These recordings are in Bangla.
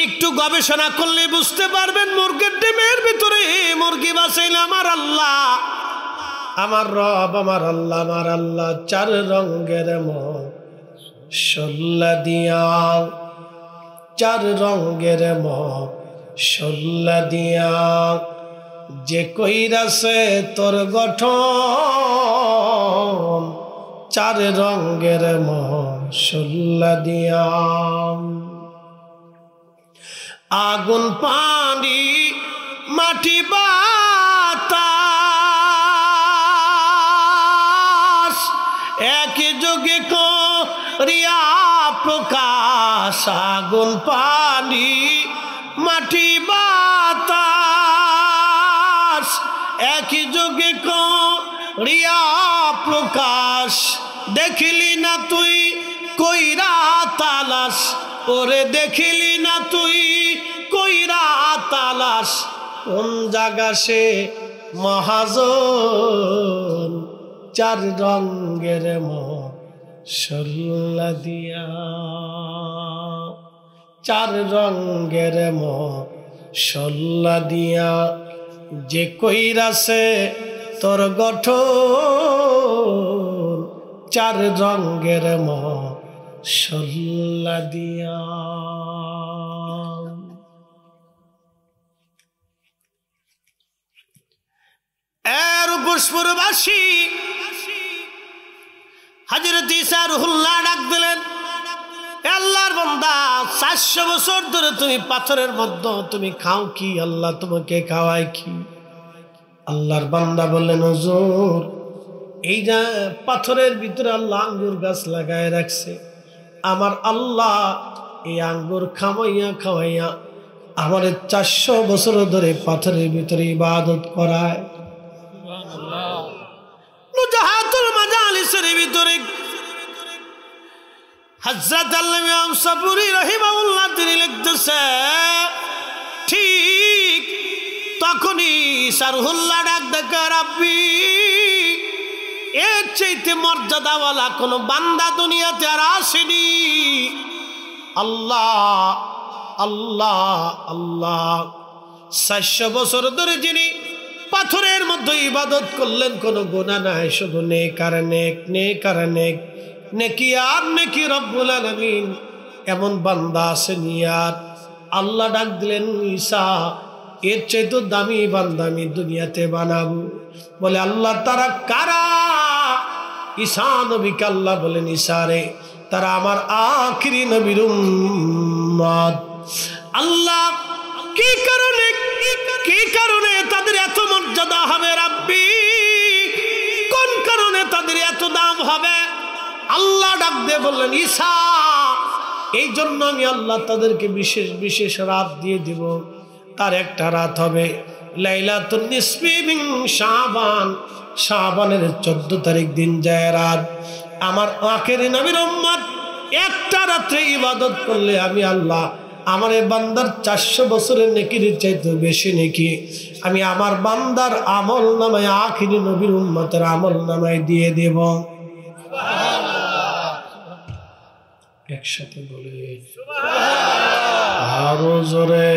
একটু গবেষণা করলে বুঝতে পারবেন মুরগির ডিমের ভিতরে মুরগি বাঁচাইলে আমার আল্লাহ, আমার রব, আমার আল্লাহ, আমার আল্লাহ চার রঙের মশলা দিয়া, চার রঙের মশলা দিয়া যে কইরাছে তোর গঠন, চার রঙের মশলা দিয়া। আগুন পানি মাটি বাতাস একই যোগে করিয়া প্রকাশ। আগুন পানি মাটি বাতাস একই যোগে করিয়া প্রকাশ। দেখিলি না তুই কইরা তালাশ, ওরে দেখিলি না তুই কইরা তালাশ, কোন জায়গা সে মহাজন, চার রঙের মশলা দিয়া, চার রঙের মশলা দিয়া যে কইরাছে তোর গঠন, চার রঙের মশলা দিয়া। এর পুষ্পরবাসী হযরত ঈসা রুহুল্লাহ ডাক দিলেন, আল্লাহর বান্দা 400 বছর ধরে তুমি পাথরের মধ্যে তুমি খাও কি? আল্লাহ তোমাকে খাওয়ায় কি? আল্লাহর বান্দা বললেন, হুজুর এই যে পাথরের ভিতরে আল্লাহ আঙ্গুর গাছ লাগায় রাখছে, আমার আল্লাহ এই আঙ্গুর খাওয়াইয়া খাওয়াইয়া আমার 400 বছর ধরে পাথরের ভিতরে ইবাদত করায়। নুজাহাতুল মাজালিসের ভিতরে হযরত আল্লামা সাবুরি রাহিমাহুল্লাহ তিনি লিখতেছে, ঠিক তখনই সারহুল্লাহ ডাক দেখা, রাব্বি এর চাইতে মর্যাদাওয়ালা কোন বান্দা দুনিয়াতে আর আসেনি। আল্লাহ আল্লাহ আল্লাহ 400 বছর ধরে যিনি পাথরের মধ্যে ইবাদত করলেন, কোনো গুনাহ নাই, শুধু নেক আর নেক, নেক আর নেক, নেকি আর নেকি। রব্বুল আলামিন এমন বান্দা আসেনি। আর আল্লাহ ডাক দিলেন, ঈসা এর চাইতে দামি বান্দা আমি দুনিয়াতে বানাবো। বলে আল্লাহ তারা কারা? ঈসা নবীকে আল্লাহ বলেন, ঈসা রে তারা আমার আখিরি নবীর উম্মত। আল্লাহ কি কারণে, কি কারণে তাদের এত মর্যাদা হবে রাব্বি? কোন কারণে তাদের এত দাম হবে? আল্লাহ ডাক দিয়ে বললেন, ঈসা এই জন্য আমি আল্লাহ তাদেরকে বিশেষ বিশেষ রাত দিয়ে দিব। তার একটা রাত হবে লাইলাতুন নিসফি মিন শাবান, শাবানের 14 তারিখ দিন যায় রাত। আমার আখেরি নবীর উম্মত একটা রাত্রে ইবাদত করলে আমি আল্লাহ আমার এই বান্দার 400 বছরের নেকির চাইতে বেশি নেকি আমি আমার বান্দার আমল নামায় আখেরি নবীর উম্মতের আমল নামায় দিয়ে দেব। একসাথে বলে আরো জোরে,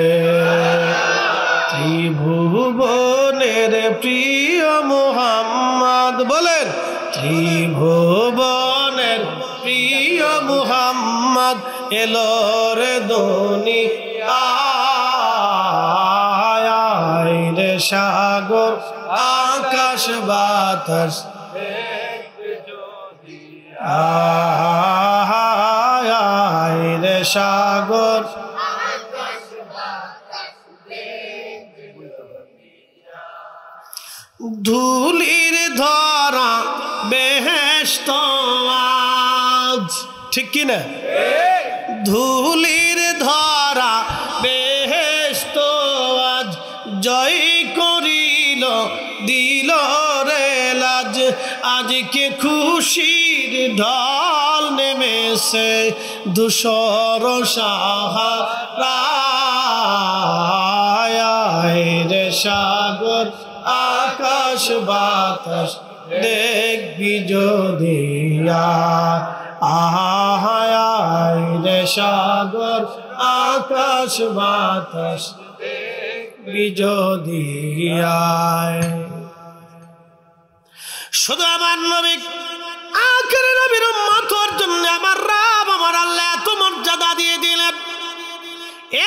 ত্রিভুবনের প্রিয় মুহাম্মদ বলেন, ত্রিভুবনের প্রিয় মুহাম্মদ এলো রে দুনিয়ায়, রে সাগর আকাশ বাতাস রে সাগর ধুলির ধরা বেহেশত আজ, ঠিক কিনা? ধুলির ধরা বেহেশত আজ জয় করিল দিল রে লাজ। আজকে খুশির ঢল নেমেছে ধূসর সাহারায়, রে সাগর আকাশ বাতাস দেখবি যদি আহায় রে সাগর আকাশ বাতাস বিজদিয়ায়। শুধু আমার নবী আখেরি নবীর উম্মতের জন্য আমার রব আমার আল্লাহ এত মর্যাদা দিয়ে দিলেন।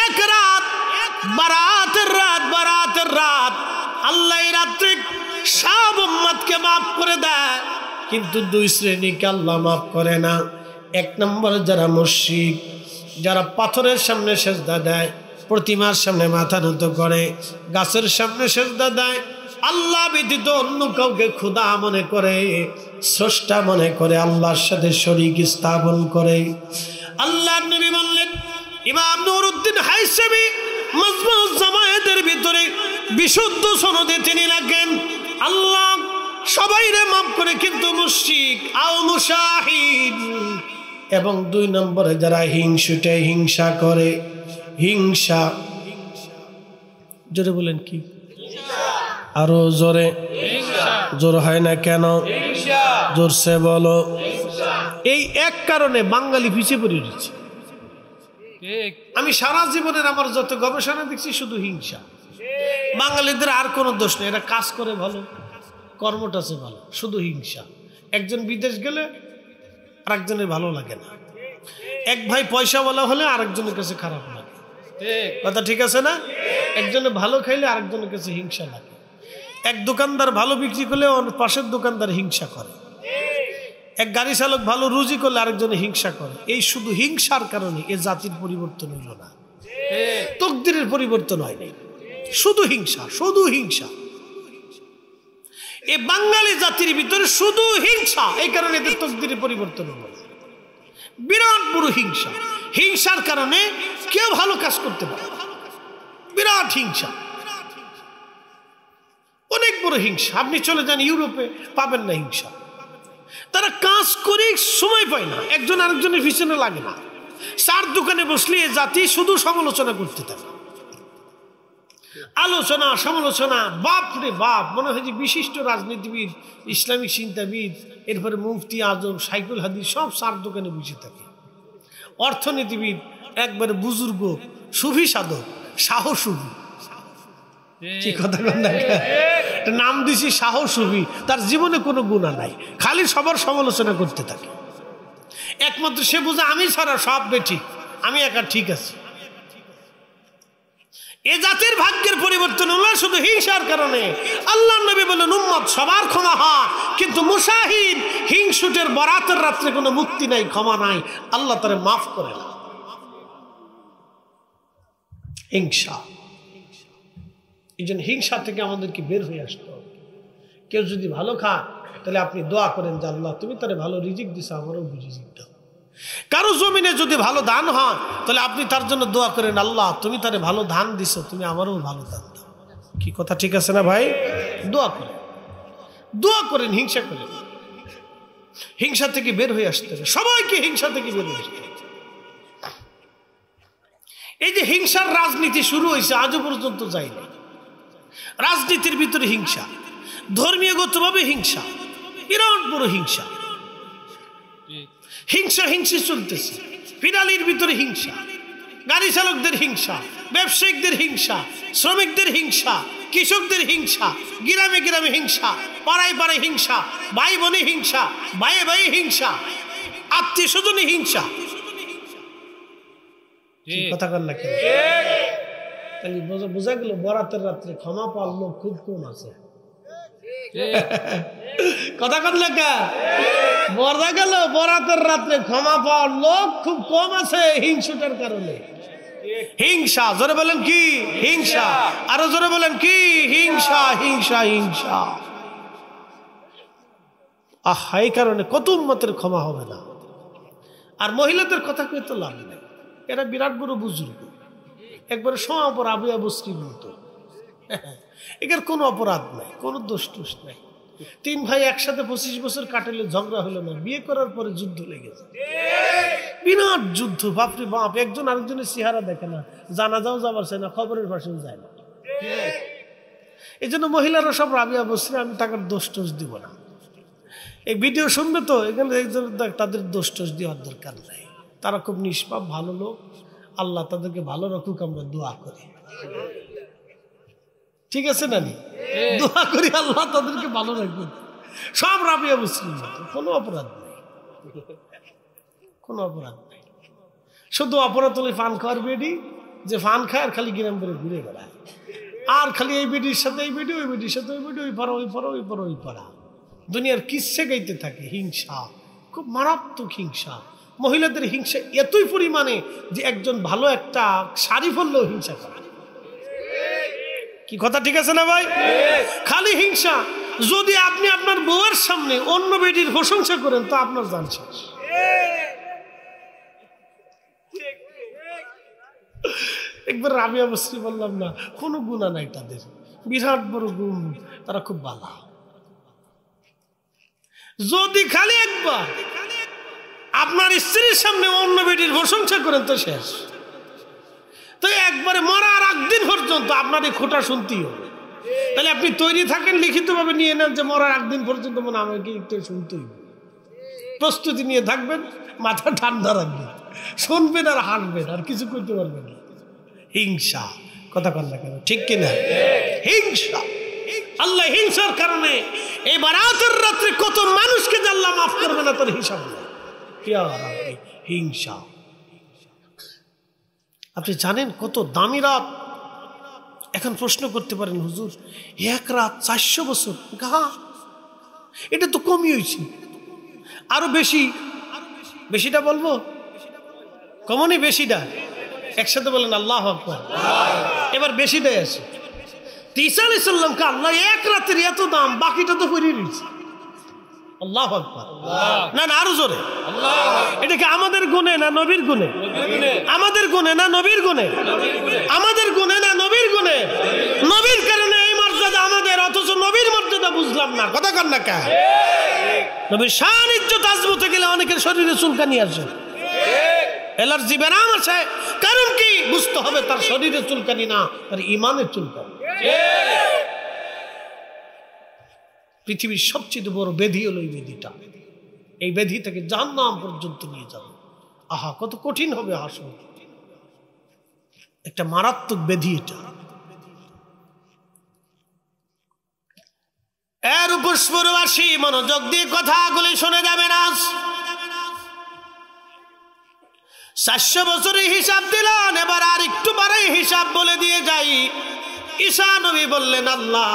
এক রাত বারাতের রাত আল্লাহ এই রাত্রে সব উম্মতকে মাফ করে দেয়, কিন্তু দুই শ্রেণীকে আল্লাহ মাফ করে না। এক নম্বর যারা মুশরিক, যারা পাথরের সামনে সেজদা দেয়, প্রতিমার সামনে মাথা নত করে, গাছের সামনে সেজদা দেয়, আল্লাহ ব্যতীত অন্য কাউকে খোদা মনে করে, স্রষ্টা মনে করে, আল্লাহর সাথে শরীক স্থাপন করে। আল্লাহর নবী বললেন, ইমাম নুরউদ্দিন হাইসামি মাজমুউজ জামায়াতের ভিতরে বিশুদ্ধ সনদে তিনি লেখেন, আল্লাহ সবাইরে মাফ করে, কিন্তু মুশরিক আও মুশাহিদ এবং দুই নম্বরে যারা হিংসুটে হিংসা করে, হিংসা জোরে বলেন কি, আরো জোরে, জোর হয় না কেন, জোরসে বলো। এই এক কারণে বাঙালি পিছিয়ে পড়ে রয়েছে। আমি সারা জীবনের আমার যত গবেষণা দেখছি শুধু হিংসা। বাঙালিদের আর কোনো দোষ নেই, এরা কাজ করে ভালো, কর্মটা আছে ভালো, শুধু হিংসা। একজন বিদেশ গেলে আরেকজনের ভালো লাগে না, এক ভাই পয়সাওয়ালা হলে আরেকজনের কাছে খারাপ লাগে, কথা ঠিক আছে না? একজনে ভালো খাইলে আরেকজনের কাছে হিংসা লাগে। এক দোকানদার ভালো বিক্রি করলে পাশের দোকানদার হিংসা করে, এক গাড়ি চালক ভালো রুজি করলে আরেকজনে হিংসা করে। এই শুধু হিংসার কারণে এ জাতির পরিবর্তন হইল না, তকদিরের পরিবর্তন হয় নাই, শুধু হিংসা, শুধু হিংসা। এই বাঙালি জাতির ভিতরে শুধু হিংসা, এই কারণে এদের তকদিরের পরিবর্তন হলো না। বিরাট বড় হিংসা, হিংসার কারণে কেউ ভালো কাজ করতে পারে, বিরাট হিংসা, অনেক বড় হিংসা। আপনি চলে যান ইউরোপে, পাবেন না হিংসা। তারা কাজ করে সময় পায় না, একজন আরেকজনের পিছনে লাগে না। চার দোকানে বসলে এ জাতি শুধু সমালোচনা করতে থাকে, আলোচনা সমালোচনা, বাপ রে বাপ। মনে হয় যে বিশিষ্ট রাজনীতিবিদ, ইসলামিক চিন্তাবিদ, এরপরে মুফতি আজম, সাইকুল হাদিস সব চার দোকানে বসে থাকে। অর্থনীতিবিদ, একবারে বুজুর্গ, সুফি সাধক, শাহ সুফি, কি কথা নাম দিছি শাহ সুফি, তার জীবনে কোনো গুণা নাই, খালি সবার সমালোচনা করতে থাকে। একমাত্র সে বোঝে আমি ছাড়া সব বেঠিক, আমি একা ঠিক আছি। এ জাতির ভাগ্যের পরিবর্তন হলো শুধু হিংসার কারণে। আল্লাহর নবী বলেন, উম্মত সবার ক্ষমা হয়, কিন্তু মুশাহিদ হিংসুটের বরাতের রাত্রে কোনো মুক্তি নাই, ক্ষমা নাই, আল্লাহ তারে মাফ করে না। হিংসা, এই জন্য হিংসা থেকে আমাদেরকে বের হয়ে আসতে হবে। কেউ যদি ভালো খায় তাহলে আপনি দোয়া করেন যে আল্লাহ তুমি তারে ভালো রিজিক দিছো, আমারও রিজিক দাও। কারো জমিনে যদি ভালো ধান হয় তাহলে আপনি তার জন্য দোয়া করেন, আল্লাহ তুমি তারে ভালো ধান দিছো, তুমি আমারও ভালো ধান দাও। কি কথা ঠিক আছে না ভাই? দোয়া করেন, দোয়া করেন, হিংসা করেন। হিংসা থেকে বের হয়ে আসতে হবে, সবাইকে হিংসা থেকে বের হয়ে আসতে হবে। এই যে হিংসার রাজনীতি শুরু হয়েছে, আজও পর্যন্ত যায়নি। রাজনীতির ভিতরে হিংসা, ধর্মীয়গতভাবে হিংসা, বিরাট বড় হিংসা, হিংসা হিংসি চলতেছে। ফিরালির ভিতরে হিংসা, গাড়ি চালকদের হিংসা, ব্যবসায়িকদের হিংসা, শ্রমিকদের হিংসা, কৃষকদের হিংসা, গ্রামে গ্রামে হিংসা, পাড়ায় পাড়ায় হিংসা, ভাই বোনে হিংসা, ভাইয়ে ভাইয়ে হিংসা, আত্মীয় স্বজনে হিংসা। কথা কর না, বোঝা গেল বরাতের রাত্রে ক্ষমা পাওয়ার লোক খুব কম আছে। কথা কর না, বোঝা গেল বরাতের রাত্রে ক্ষমা পাওয়ার লোক খুব কম আছে হিংসুটার কারণে। হিংসা, জোরে বলেন কি? হিংসা, আরো জোরে বলেন কি? হিংসা, হিংসা, হিংসা। এই কারণে কত উম্মতের ক্ষমা হবে না। আর মহিলাদের কথা কই তো লাভ নেই, এরা বিরাট বড় বুজুর্গ, একবারে সমাপর আবু আবুসরির মতো। এর কোনো অপরাধ নাই, কোনো দোষ টোষ নাই। তিন ভাই একসাথে 25 বছর কাটালে ঝগড়া হলো না, বিয়ে করার পরে যুদ্ধ লেগেছে, বিরাট যুদ্ধ, বাপরে বাপ। একজন আরেকজনের চেহারা দেখে না, জানাজাও যাবার চায় না, খবরের পাশেও যায় না। এই জন্য মহিলারা সব রাবিয়া বসরে, আমি তাকে দোষ টোষ দিব না। এই ভিডিও শুনবে তো, এখানে একজন তাদের দোষ টোষ দেওয়ার দরকার নাই। তারা খুব নিষ্পাপ ভালো লোক, আল্লাহ তাদেরকে ভালো রাখুক, আমরা দোয়া করি। ঠিক আছে না? দোয়া করি আল্লাহ তাদেরকে ভালো রাখুক। সব রাবিয়া মুসলিম, কোনো অপরাধ নেই, কোনো অপরাধ নেই। শুধু অপরাধ হলে ফান খাওয়ার বেডি, যে ফান খায় আর খালি গ্রাম করে ঘুরে বেড়ায়, আর খালি এই বেডির সাথে এই বেডি, ওই বেডির সাথে ওই বেডি, ওই পাড়া ওই পাড়া, ওই পাড়া ওই পাড়া, দুনিয়ার কিসে গাইতে থাকে। হিংসা, খুব মারাত্মক হিংসা। মহিলাদের হিংসা এতই পরিমাণে যে একজন ভালো একটা শাড়ি পরলেও হিংসা করে। কি কথা ঠিক আছে না ভাই? খালি হিংসা। যদি আপনি আপনার বউয়ের সামনে অন্য বেডির প্রশংসা করেন তো আপনার জান শেষ। একবার রাবিয়া মুসলিম বললাম না, কোনো গুণা নাই তাদের, বিরাট বড় গুণ, তারা খুব ভালো। যদি খালি একবার আপনার স্ত্রীর সামনে অন্য বেটির প্রশংসা করেন তো শেষ। তো একবারে মরার একদিন পর্যন্ত আপনার এই খোঁটা শুনতেই হবে। তাহলে আপনি তৈরি থাকেন, লিখিতভাবে নিয়ে নেন যে মরার একদিন পর্যন্ত মনে আমাকে একটু শুনতেই হবে। প্রস্তুতি নিয়ে থাকবেন, মাথা ঠান্ডা রাখবেন, শুনবেন আর হাসবেন, আর কিছু করতে পারবেন না। হিংসা, কথা কন না কেন, ঠিক কিনা? হিংসা। আল্লাহ হিংসার কারণে এই বারাতের রাত্রে কত মানুষকে আল্লাহ মাফ করবে না, তার হিসাব নেই। হিংসা। আপনি জানেন কত দামি রাত? এখন প্রশ্ন করতে পারেন, হুজুর এক রাত 400 বছর, এটা তো কমই হয়েছে, আরো বেশি। বেশিটা বলবো, কমনই বেশিটা, একসাথে বলেন আল্লাহু আকবার। এবার বেশিটাই আছে। ঈসা আলাইহিস সালামকে আল্লাহ এক রাতের এত দাম, বাকিটা তো পড়ে রয়েছে। আল্লাহু আকবার। না না, আরো জোরে। এটা কি আমাদের গুণে না নবীর গুণে? আমাদের গুণে না নবীর গুণে? আমাদের গুণে না নবীর গুণে? নবীর কারণে এই মর্যাদা আমাদের, অথচ নবীর মর্যাদা বুঝলাম না। কথা কন না কে? নবীর শান ইজ্জত আজমতে গেলে অনেকের শরীরে চুলকানি আসে, অ্যালার্জি ব্যারাম আছে। কারণ কি? বুঝতে হবে তার শরীরে চুলকানি না, তার ইমানের চুলকানি। পৃথিবীর সবচেয়ে বড় ব্যাধি হলো এই ব্যাধিটা। এই ব্যাধি থেকে জাহান্নাম পর্যন্ত নিয়ে যাবে। আহা, কত কঠিন হবে হাসর। একটা মারাত্মক ব্যাধি এটা। এর উপর পুরবাসী মনোযোগ দিয়ে কথাগুলি শুনে যাবেন। আজ 400 বছরের হিসাব দিলেন, এবার আর একটু বাড়াই হিসাব বলে দিয়ে যাই। ঈসা নবী বললেন, আল্লাহ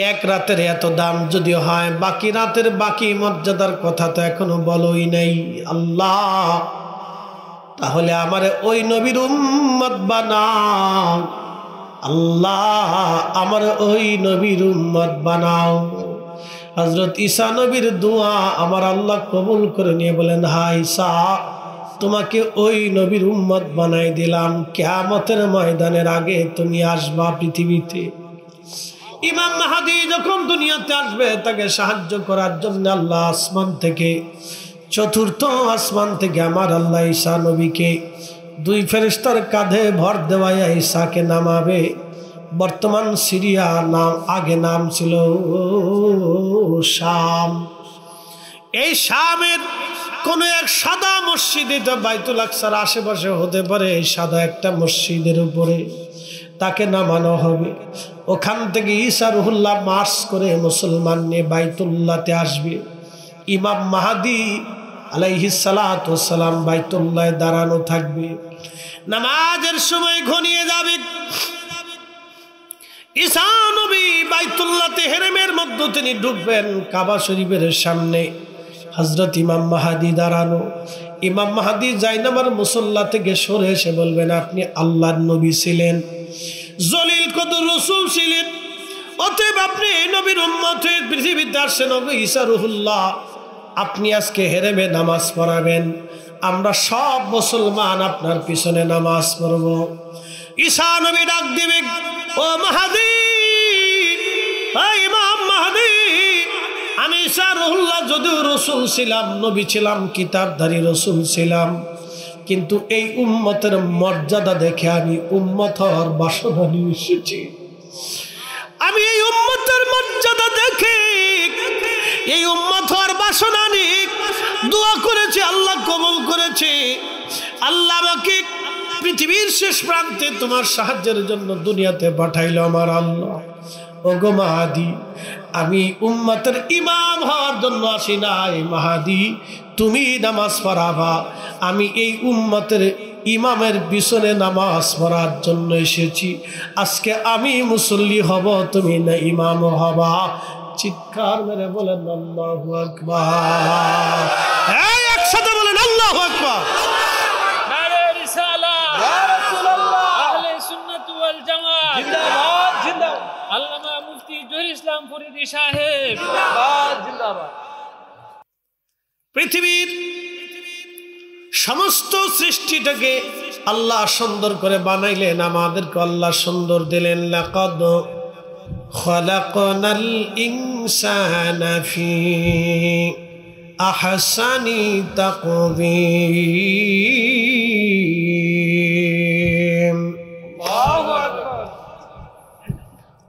এক রাতের এত দাম যদি হয়, বাকি রাতের বাকি মর্যাদার কথা তো এখনো বলোই নাই। আল্লাহ তাহলে আমার ওই নবীর উম্মত বানাও। আল্লাহ আমার ওই নবীর উম্মত বানাও। হযরত ঈসা নবীর দোয়া আমার আল্লাহ কবুল করে নিয়ে বলেন, হ্যাঁ ঈসা, তোমাকে ওই নবীর উম্মত বানাই দিলাম। কিয়ামতের ময়দানের আগে তুমি আসবা পৃথিবীতে। ইমাম মাহদী যখন দুনিয়াতে আসবে, তাকে সাহায্য করার জন্য আল্লাহ আসমান থেকে, চতুর্থ আসমান থেকে আমার আল্লাহ ঈসা নবীকে 2 ফেরেশতার কাঁধে ভর দেওয়ায় ঈসাকে নামাবে। বর্তমান সিরিয়া নাম, আগে নাম ছিল শাম। এই শামের কোন এক সাদা মসজিদ, এটা বাইতুল আকসার আশেপাশে হতে পারে, এই সাদা একটা মসজিদের উপরে তাকে নামানো হবে। ওখান থেকে ঈসা রুহুল্লাহ মার্চ করে মুসলমান নিয়ে বাইতুল্লাহতে আসবে। ইমাম মাহদী আলাইহিস সালাতু ওয়াস সালাম বাইতুল্লাহে দাঁড়ানো থাকবে। নামাজের সময় ঘনিয়ে যাবে। ঈসা নবী বাইতুল্লাহতে হেরেমের মধ্যে তিনি ঢুকবেন। কাবা শরীফের সামনে হযরত ইমাম মাহদী দাঁড়ানো। ইমাম মাহদী জায়নামার মুসল্লা থেকে সরে এসে বলবেন, আপনি আল্লাহর নবী ছিলেন, জলিল কদর রাসূল ছিলেন, অতএব আপনি নবীর উম্মত হয়ে পৃথিবীতে আসছেন। নবী ঈসা রুহুল্লাহ, আপনি আজকে হেরেমে নামাজ পড়াবেন। আমরা সব মুসলমান আপনার পিছনে নামাজ পড়ব। ঈসা নবী ডাক দিবেন, ও মাহদী, ইমাম মাহদী, আমি ঈসা রুহুল্লাহ যদিও রাসূল ছিলাম, নবী ছিলাম, কিতাবধারী রাসূল ছিলাম, কিন্তু এই উম্মতের মর্যাদা দেখে আমি উম্মত হওয়ার বাসনা নিয়ে এসেছি। আমি এই উম্মতের মর্যাদা দেখে এই উম্মত হওয়ার বাসনা নিয়ে দোয়া করেছি, আল্লাহ কবুল করেছে। আল্লাহ আমাকে পৃথিবীর শেষ প্রান্তে তোমার সাহায্যের জন্য দুনিয়াতে পাঠাইলো আমার আল্লাহ। ওগো মাহাদি, আমি উম্মতের ইমাম হওয়ার জন্য আসি নাই মাহাদি, তুমি নামাজ পড়াবা, আমি এই উম্মতের ইমামের পিছনে নামাজ পড়ার জন্য এসেছি। আজকে আমি মুসল্লি হব, তুমি না ইমাম হবা। চিৎকার মেরে বলেন আল্লাহু আকবার। এই একসাথে বলেন আল্লাহু আকবার। নারে রিসালাত, ইয়া রাসূলুল্লাহ, আহলে সুন্নাত ওয়াল জামাত জিন্দাবাদ জিন্দাবাদ। আল্লামা মুফতি জহির ইসলাম ফরিদী সাহেব জিন্দাবাদ জিন্দাবাদ। পৃথিবীর সমস্ত সৃষ্টিটাকে আল্লাহ সুন্দর করে বানাইলেন, আমাদেরকে আল্লাহ সুন্দর দিলেন। লাকাদ খালাকনাল ইনসানা ফি আহসানি তাকবীর। আল্লাহু আকবার।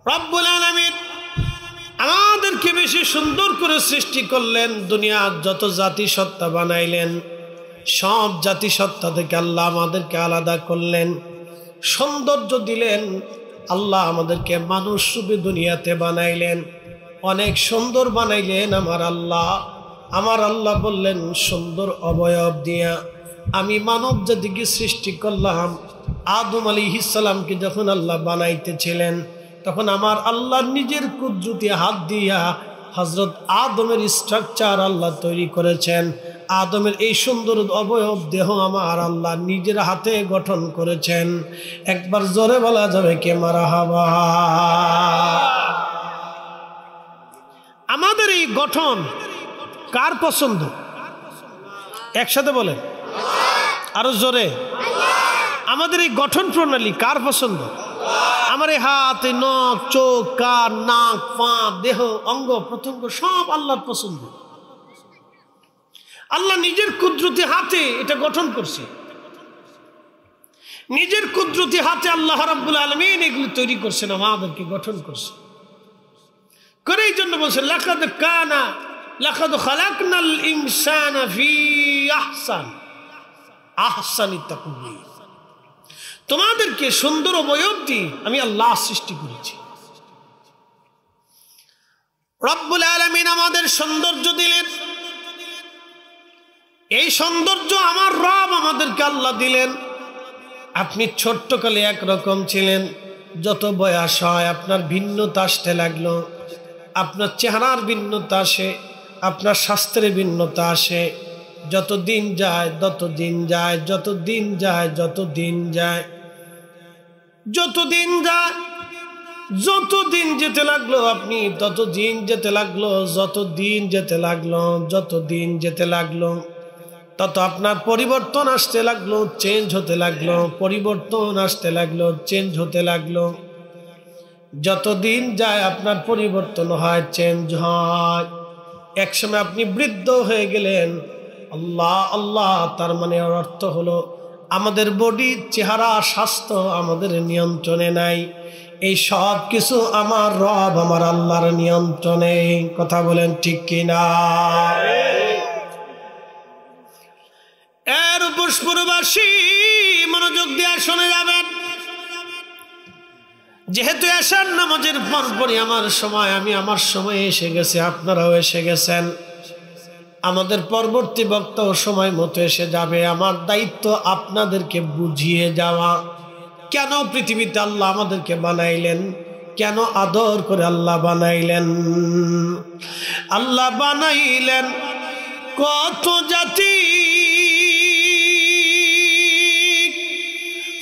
রব্বুল আলামিন আমাদেরকে বেশি সুন্দর করে সৃষ্টি করলেন। দুনিয়ার যত জাতি সত্তা বানাইলেন, সব জাতি সত্তা থেকে আল্লাহ আমাদেরকে আলাদা করলেন, সৌন্দর্য দিলেন। আল্লাহ আমাদেরকে মানুষ রূপে দুনিয়াতে বানাইলেন, অনেক সুন্দর বানাইলেন আমার আল্লাহ। আমার আল্লাহ বললেন, সুন্দর অবয়ব দিয়া আমি মানব জাতিকে সৃষ্টি করলাম। আদম আলাইহিস সালামকে যখন আল্লাহ বানাইতেছিলেন, তখন আমার আল্লাহ নিজের কুদরতি হাত দিয়া হযরত আদমের স্ট্রাকচার আল্লাহ তৈরি করেছেন। আদমের এই সুন্দর অবয়ব দেহ আমার আল্লাহ নিজের হাতে গঠন করেছেন। একবার জোরে বলা যাবে কে মারহাবা। আমাদের এই গঠন কার পছন্দ? একসাথে বলেন, আরো জোরে। আমাদের এই গঠন প্রণালী কার পছন্দ? আমার এই হাত, এই নখ, চোখ, কান, নাক, পা, দেহ, অঙ্গ প্রত্যঙ্গ সব আল্লাহর পছন্দ। আল্লাহ নিজের কুদরতি হাতে এটা গঠন করছে। নিজের কুদরতি হাতে আল্লাহ রাব্বুল আলামিন এগুলি তৈরি করছেন, আমাদেরকে গঠন করছে। করে এই জন্য বলছে লাকাদ খালাকনাল ইনসানা ফি আহসানি তাকবীর। তোমাদেরকে সুন্দর অবয়ব দিয়ে আমি আল্লাহ সৃষ্টি করেছি। রব্বুল আলামিন আমাদের সৌন্দর্য দিলেন। এই সৌন্দর্য আমার রব আমাদেরকে আল্লাহ দিলেন। আপনি ছোট্টকালে একরকম ছিলেন, যত বয়স হয় আপনার ভিন্নতা আসতে লাগলো, আপনার চেহারার ভিন্নতা আসে, আপনার স্বাস্থ্যের ভিন্নতা আসে। যত দিন যায় যত দিন যায় যত দিন যায় যত দিন যায় যত দিন যায় যত দিন যেতে লাগলো, আপনি তত দিন যেতে লাগলো, যত দিন যেতে লাগলো, যত দিন যেতে লাগলো, তত আপনার পরিবর্তন আসতে লাগলো, চেঞ্জ হতে লাগলো, পরিবর্তন আসতে লাগলো, চেঞ্জ হতে লাগলো। যত দিন যায় আপনার পরিবর্তন হয়, চেঞ্জ হয়। একসময় আপনি বৃদ্ধ হয়ে গেলেন। আল্লাহ আল্লাহ, তার মানে অর্থ হলো আমাদের বডি, চেহারা, স্বাস্থ্য আমাদের নিয়ন্ত্রণে নাই। এই সব কিছু আমার রব আমার আল্লাহর নিয়ন্ত্রণে। কথা বলেন ঠিক কিনা? এর পুষ্পবাসী মনোযোগ দিয়ে শুনে যাবেন। যেহেতু এশার নামাজের পরপরই আমার সময়, আমার সময় এসে গেছে, আপনারাও এসে গেছেন। আমাদের পরবর্তী বক্তাও সময় মতো এসে যাবে। আমার দায়িত্ব আপনাদেরকে বুঝিয়ে যাওয়া, কেন পৃথিবীতে আল্লাহ আমাদেরকে বানাইলেন, কেন আদর করে আল্লাহ বানাইলেন। আল্লাহ বানাইলেন কত জাতি,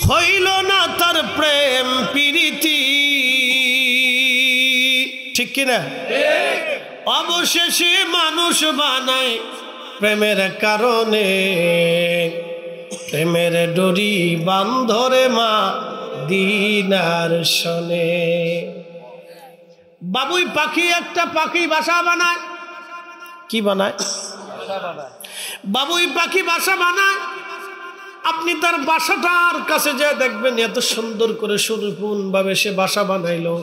হইল না তার প্রেম প্রীতি। ঠিক কিনা? অবশেষে মানুষ বানায় প্রেমের কারণে, প্রেমের ডোরি বান্ধরে মা দিনার শোনে। বাবুই পাখি একটা পাখি বাসা বানায়। কি বানায়? বাবুই পাখি বাসা বানায়। আপনি তার বাসাটার কাছে যে দেখবেন এত সুন্দর করে সুনিপুণ ভাবে সে বাসা বানাইলো।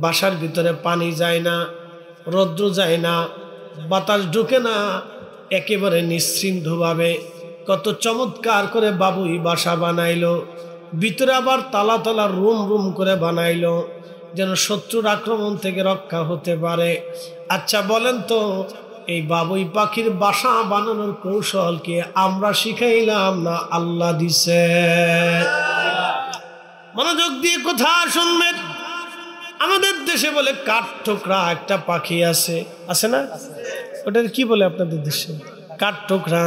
বাসার ভিতরে পানি যায় না, রৌদ্র যায় না, বাতাস ঢুকে না, একেবারে নিশ্চিন্ত ভাবে কত চমৎকার করে বাবুই বাসা বানাইলো, ভিতরে আবার তালা তালা রুম রুম করে বানাইলো যেন শত্রুর আক্রমণ থেকে রক্ষা হতে পারে। আচ্ছা বলেন তো, এই বাবুই পাখির বাসা বানানোর কৌশল কি আমরা শিখাইলাম না আল্লাহ দিছে? মনোযোগ দিয়ে কথা শুনবেন। আমাদের দেশে বলে কাঠ ঠোকরা একটা পাখি আছে, আছে না? ওটার কি বলে আপনাদের দেশে? কাঠ ঠোকরা।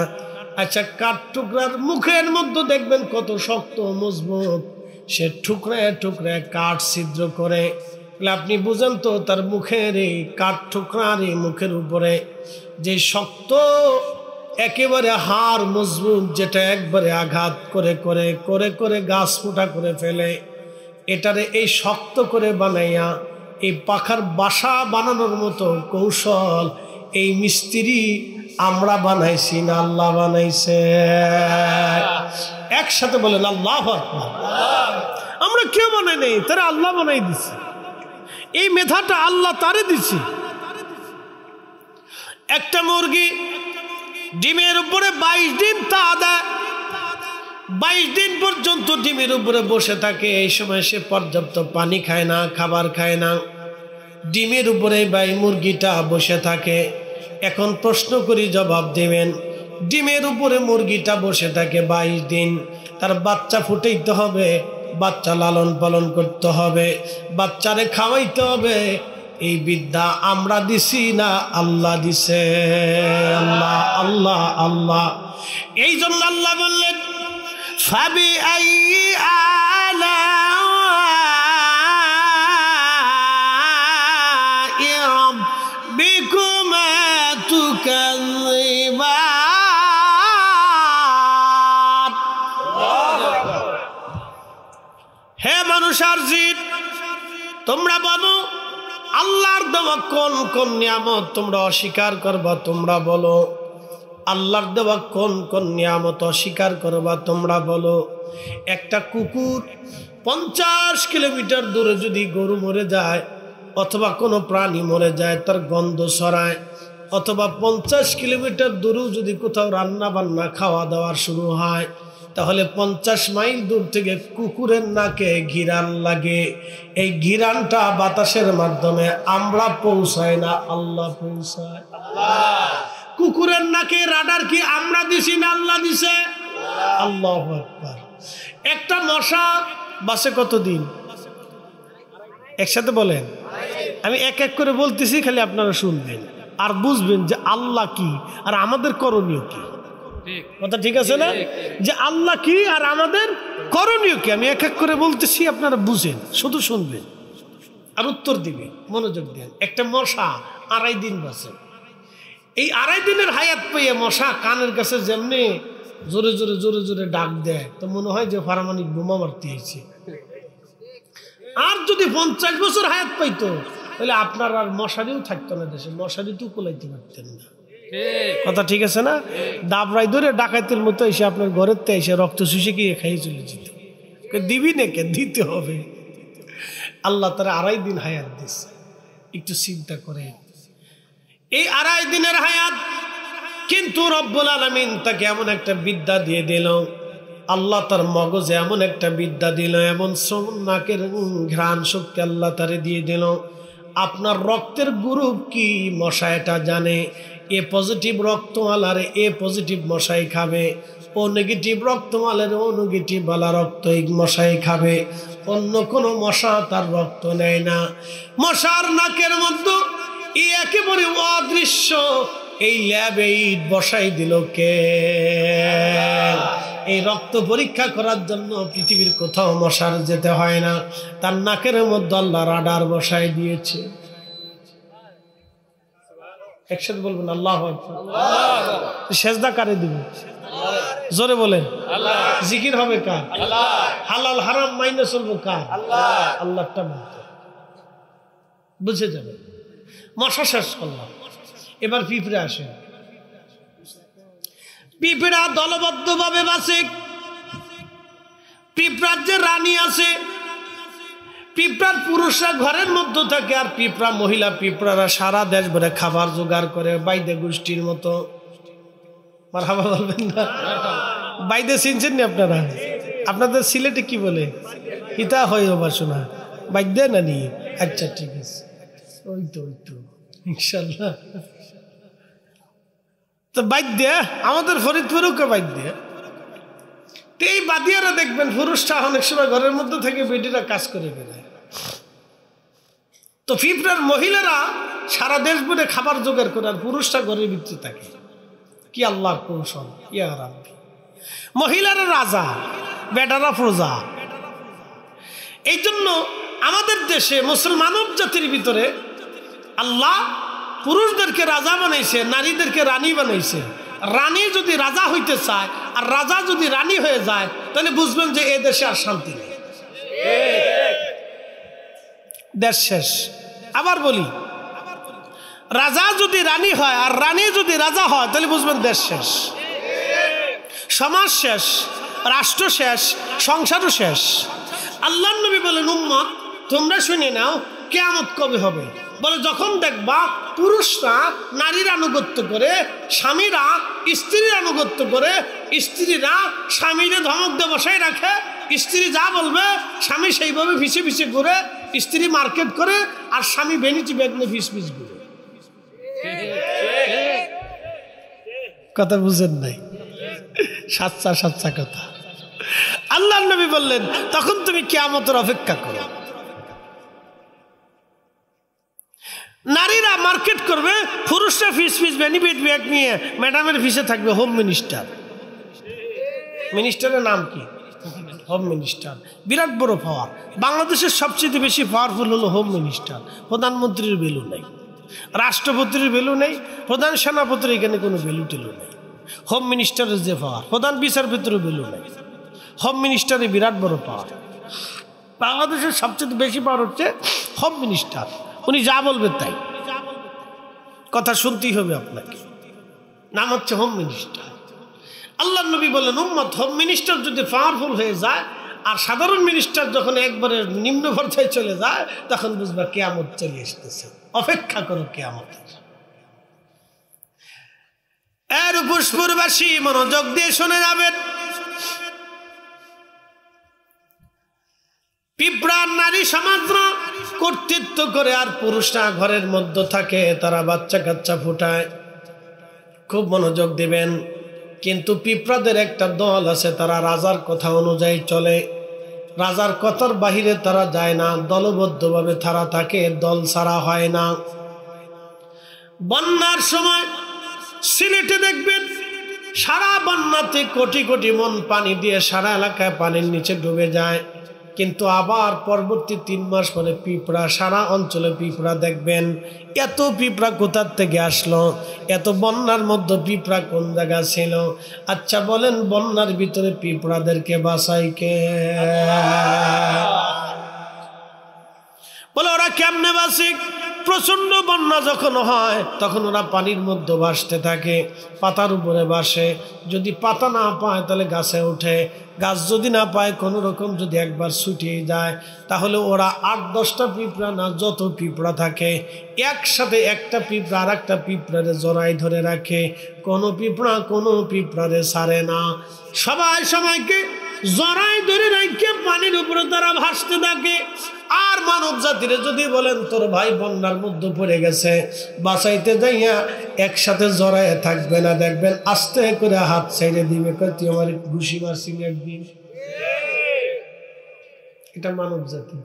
আচ্ছা, কাঠ ঠোকরার মুখের মধ্যে দেখবেন কত শক্ত মজবুত, সে টুকরায় টুকরায় কাঠ ছিদ্র করে। আপনি বুঝেন তো তার মুখের এই কাঠ ঠোকরার এই মুখের উপরে যে শক্ত একেবারে হাড় মজবুত, যেটা একবারে আঘাত করে করে করে করে গাছ ফুটা করে ফেলে, এটারে এই শক্ত করে বানাইয়া এই পাখার বাসা বানানোর মতো কৌশল এই মিস্ত্রি আমরা বানাইছি না আল্লাহ বানাইছে? একসাথে বলেন আল্লাহু আকবার। আমরা কেউ বানাই নেই, তারা আল্লাহ বানাই দিছে। এই মেধাটা আল্লাহ তারে দিছে। একটা মুরগি ডিমের উপরে 22 দিন তা দেয়, 22 দিন পর্যন্ত ডিমের উপরে বসে থাকে। এই সময় সে পর্যাপ্ত পানি খায় না, খাবার খায় না, ডিমের উপরে ভাই মুরগিটা বসে থাকে। এখন প্রশ্ন করি, জবাব দেবেন। ডিমের উপরে মুরগিটা বসে থাকে 22 দিন, তার বাচ্চা ফুটাইতে হবে, বাচ্চা লালন পালন করতে হবে, বাচ্চারে খাওয়াইতে হবে। এই বিদ্যা আমরা দিছি না আল্লাহ দিছে? আল্লাহ আল্লাহ আল্লাহ। এই জন্য আল্লাহ বললেন ফাবি আইয়ি আলা'i রাব্বিকুমা তুকাযযিবান। হে মানুষ আর জিন, তোমরা বলো আল্লাহর দেওয়া কোন কোন নিয়ামত তোমরা অস্বীকার করবা? তোমরা বলো আল্লাহর দেওয়া কোন কোন নিয়ামত অস্বীকার করবা? তোমরা বলো। একটা কুকুর 50 কিলোমিটার দূরে যদি গরু মরে যায় অথবা কোনো প্রাণী মরে যায়, তার গন্ধ ছড়ায়, অথবা 50 কিলোমিটার দূরেও যদি কোথাও রান্না বান্না খাওয়া দাওয়া শুরু হয়, তাহলে 50 মাইল দূর থেকে কুকুরের নাকে ঘিরান লাগে। এই ঘিরানটা বাতাসের মাধ্যমে আমরা পৌঁছাই না আল্লাহ পৌঁছায়। কুকুরের নাকে রাডার কি আমরা দিছি না আল্লাহ দিছে? আল্লাহু আকবার। একটা মশা বাসে কতদিন? একসাথে বলেন। আমি এক এক করে বলতেছি, খালি আপনারা শুনবেন আর বুঝবেন যে আল্লাহ কি আর আমাদের করণীয় কি। কথা ঠিক আছে না? যে আল্লাহ কি আর আমাদের করণীয় কি। আমি এক এক করে বলতেছি, আপনারা বুঝেন, শুধু শুনবেন আর উত্তর দিবেন, মনোযোগ দেন। একটা মশা 2.5 দিন বাঁচে। এই 2.5 দিনের হায়াত পেয়ে মশা কানের কাছে যেমনি জোরে জোরে জোরে জোরে ডাক দেয়, তো মনে হয় যে পারমাণবিক বোমা মারতে হয়েছে। আর যদি 50 বছর হায়াত পাইতো, তাহলে আপনার আর মশারিও থাকতো না দেশে, মশারি তো কোলাইতে পারতেন না। কথা ঠিক আছে না? দাবরাই ধরে ডাকাইতের মতো এসে আপনার ঘরের তে এসে রক্ত শুষে গিয়ে খাইয়ে চলে যেত। দিবি নাকি? দিতে হবে। আল্লাহ তারা 2.5 দিন হায়াত দিচ্ছে। একটু চিন্তা করে, এই 2.5 দিনের হায়াত কিন্তু রব্বুল আলামিন তাকে এমন একটা বিদ্যা দিয়ে দিল, আল্লাহ তার মগজে এমন একটা বিদ্যা দিল, এমন নাকের ঘ্রাণ শক্তি আল্লাহ তারে দিয়ে দিল। আপনার রক্তের গ্রুপ কি মশা এটা জানে। এ পজিটিভ রক্তওয়ালার এ পজিটিভ মশাই খাবে, ও নেগেটিভ রক্তওয়ালার ও নেগেটিভ ওয়ালা রক্ত এই মশাই খাবে। অন্য কোনো মশা তার রক্ত নেয় না। মশার নাকের মধ্যে এই একেবারে অদৃশ্য এই ল্যাবে ইট বসাই দিল কে? এই রক্ত পরীক্ষা করার জন্য পৃথিবীর কোথাও মশার যেতে হয় না, তার নাকের মধ্যে আল্লাহ রাডার বসাই দিয়েছে। একসাথে বলবেন আল্লাহু আকবার। সেজদা কারে দিবে? জোরে বলেন। জিকির হবে কার? হালাল হারাম মাইনে চলবো কার? আল্লাহটা বলতে বুঝে যাবে। মশা শেষ করলাম, এবার পিঁপড়ে আসে। পিঁপড়া দলবদ্ধ ভাবে বাঁচে। পিঁপড়ার যে রানী আছে, পিঁপড়ার পুরুষরা ঘরের মধ্যে থাকে, আর পিঁপড়া মহিলা পিঁপড়ারা সারা দেশ ভরে খাবার জোগাড় করে বাইদে গোষ্ঠীর মতো। মারহাবা বলবেন না? বাইদে চিনছেন নি আপনারা? আপনাদের সিলেটে কি বলে? ইতা হয় বাসনা বাইদে না নি? আচ্ছা ঠিক আছে, ওই তো ইনশাল্লাহ। তো বাইদ্যা আমাদের ফরিদপুরেও কে বাইদ্যা। তো এই বাদিয়ারা দেখবেন পুরুষটা অনেক সময় ঘরের মধ্যে থেকে বেটিরা কাজ করে বেড়ায়। তো পিঁপড়ার মহিলারা সারা দেশ ভরে খাবার জোগাড় করে, আর পুরুষটা ঘরের ভিতরে থাকে। কি আল্লাহর কৌশল! ইয়া রাব্বি। মহিলারা রাজা, বেটারা প্রজা। এই জন্য আমাদের দেশে মুসলমান জাতির ভিতরে আল্লাহ পুরুষদেরকে রাজা বানাইছে, নারীদেরকে রানী বানাইছে। রানী যদি রাজা হইতে চায় আর রাজা যদি রানী হয়ে যায়, তাহলে বুঝবেন যে এই দেশে আর শান্তি নেই, দেশ শেষ। আবার বলি, রাজা যদি রানী হয় আর রানী যদি রাজা হয়, তাহলে বুঝবেন দেশ শেষ, সমাজ শেষ, রাষ্ট্র শেষ, সংসারও শেষ। আল্লাহর নবী বলেন, উম্মত তোমরা শুনে নাও কিয়ামত কবে হবে? বলে যখন দেখবা পুরুষরা নারীর আনুগত্য করে, স্বামীরা স্ত্রীর আনুগত্য করে, স্ত্রীরা স্বামীরে ধমক দিয়ে বসায় রাখে, স্ত্রী যা বলবে স্বামী সেইভাবে ভিসে ভিসে ঘুরে, স্ত্রী মার্কেট করে আর স্বামী ভ্যানিটি ব্যাগ নিয়ে ভিস ভিস ঘুরে। কথা বুঝেন নাই? সাচ্চা সাচ্চা কথা। আল্লাহর নবী বললেন তখন তুমি কিয়ামতের অপেক্ষা করো। নারীরা মার্কেট করবে, পুরুষরা ফিস ফিস বেনিফিট ব্যাগ নিয়ে ম্যাডামের ফিসে থাকবে হোম মিনিস্টার। মিনিস্টারের নাম কি? Home minister. বিরাট বড় পাওয়ার। বাংলাদেশের সবচেয়ে বেশি পাওয়ারফুল হলো হোম মিনিস্টার। প্রধানমন্ত্রীর ভ্যালু নেই, রাষ্ট্রপতির ভ্যালু নেই, প্রধান সেনাপতির এখানে কোনো ভ্যালু টেলু নেই। হোম মিনিস্টারের যে পাওয়ার, প্রধান বিচারপতির ভ্যালু নেই, হোম মিনিস্টারের বিরাট বড় পাওয়ার। বাংলাদেশের সবচেয়ে বেশি পাওয়ার হচ্ছে হোম মিনিস্টার। উনি যা বলবেন তাই, কথা শুনতেই হবে আপনাকে। নাম হচ্ছে হোম মিনিস্টার। আল্লাহ নবী বলেন, উম্মত হোম মিনিস্টার যদি পাওয়ারফুল হয়ে যায় আর সাধারণ মিনিস্টার যখন একবারে নিম্ন পর্যায়ে চলে যায়, তখন বুঝবা কিয়ামত চলে আসতেছে। অপেক্ষা করো কিয়ামতের। এর পুষ্পুরবাসী মনোযোগ দিয়ে শুনে যাবেন। পিঁপড়ার নারী সমাজরা কর্তৃত্ব করে আর পুরুষরা ঘরের মধ্যে থাকে, তারা বাচ্চা কাচ্চা ফুটায়। খুব মনোযোগ দিবেন। কিন্তু পিঁপড়াদের একটা দল আছে, তারা রাজার কথা অনুযায়ী চলে, রাজার কথার বাহিরে তারা যায় না, দলবদ্ধভাবে তারা থাকে, দল ছাড়া হয় না। বন্যার সময় সিলেটে দেখবেন সারা বন্যাতে কোটি কোটি মন পানি দিয়ে সারা এলাকায় পানির নিচে ডুবে যায়। কিন্তু আবার পরবর্তী 3 মাস পরে পিঁপড়া, সারা অঞ্চলে পিঁপড়া দেখবেন। এত পিঁপড়া কোথার থেকে আসলো? এত বন্যার মধ্যে পিঁপড়া কোন জায়গা ছিল? আচ্ছা বলেন, বন্যার ভিতরে পিঁপড়াদেরকে বাঁচাই কে? বলে ওরা কেমনে বাঁচে? প্রচন্ড বন্যা যখন হয় তখন ওরা পানির মধ্যে ভাসতে থাকে, পাতার উপরে ভাসে। যদি পাতা না পায় তাহলে গাছে ওঠে, গাছ যদি না পায় কোনো রকম যদি একবার ছুটিয়ে যায়, তাহলে ওরা 8-10টা পিঁপড়া না যত পিঁপড়া থাকে একসাথে একটা পিঁপড়া আর একটা পিঁপড়ারে জড়াই ধরে রাখে। কোনো পিঁপড়ারে ছাড়ে না। সবাই সবাইকে জড়াই ধরে রেখে পানির উপরে তারা ভাসতে থাকে। আর মানব জাতিরে যদি বলেন তোর ভাই বন্যার মধ্যে পড়ে গেছে, বাঁচাইতে যাইয়া একসাথে জড়াইয়া থাকবে না, দেখবেন আস্তে করে হাত ছেড়ে দিবে, তুই আমার ঘুষি মারছিলি একদিন। এটা মানব জাতি।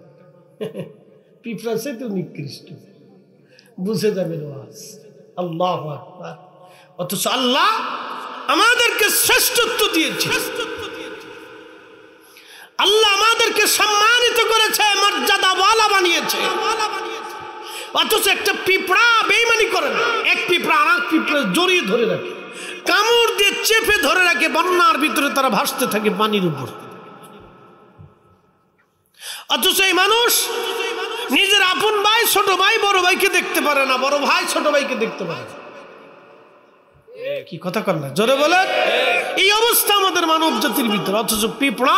পিঁপড়া সে তো নিকৃষ্ট, বুঝে যাবে ওয়াজ। আল্লাহু আকবার। অথচ আল্লাহ আমাদেরকে শ্রেষ্ঠত্ব দিয়েছে, আল্লাহ আমাদেরকে সম্মানিত করেছে, মর্যাদাওয়ালা বানিয়েছে। অথচ একটা পিঁপড়া বেঈমানি করে না। এক পিঁপড়া আর এক পিঁপড়া জড়িয়ে ধরে রাখে, কামড় দিয়ে চেপে ধরে রাখে, বন্যার ভিতরে তারা ভাসতে থাকে পানির উপর। অথচ এই মানুষ নিজের আপন ভাই, ছোট ভাই বড় ভাইকে দেখতে পারে না, বড় ভাই ছোট ভাইকে দেখতে পারে না। কি কথা কর না, জোরে বলেন। এই অবস্থা আমাদের মানব জাতির ভিতরে। অথচ পিঁপড়া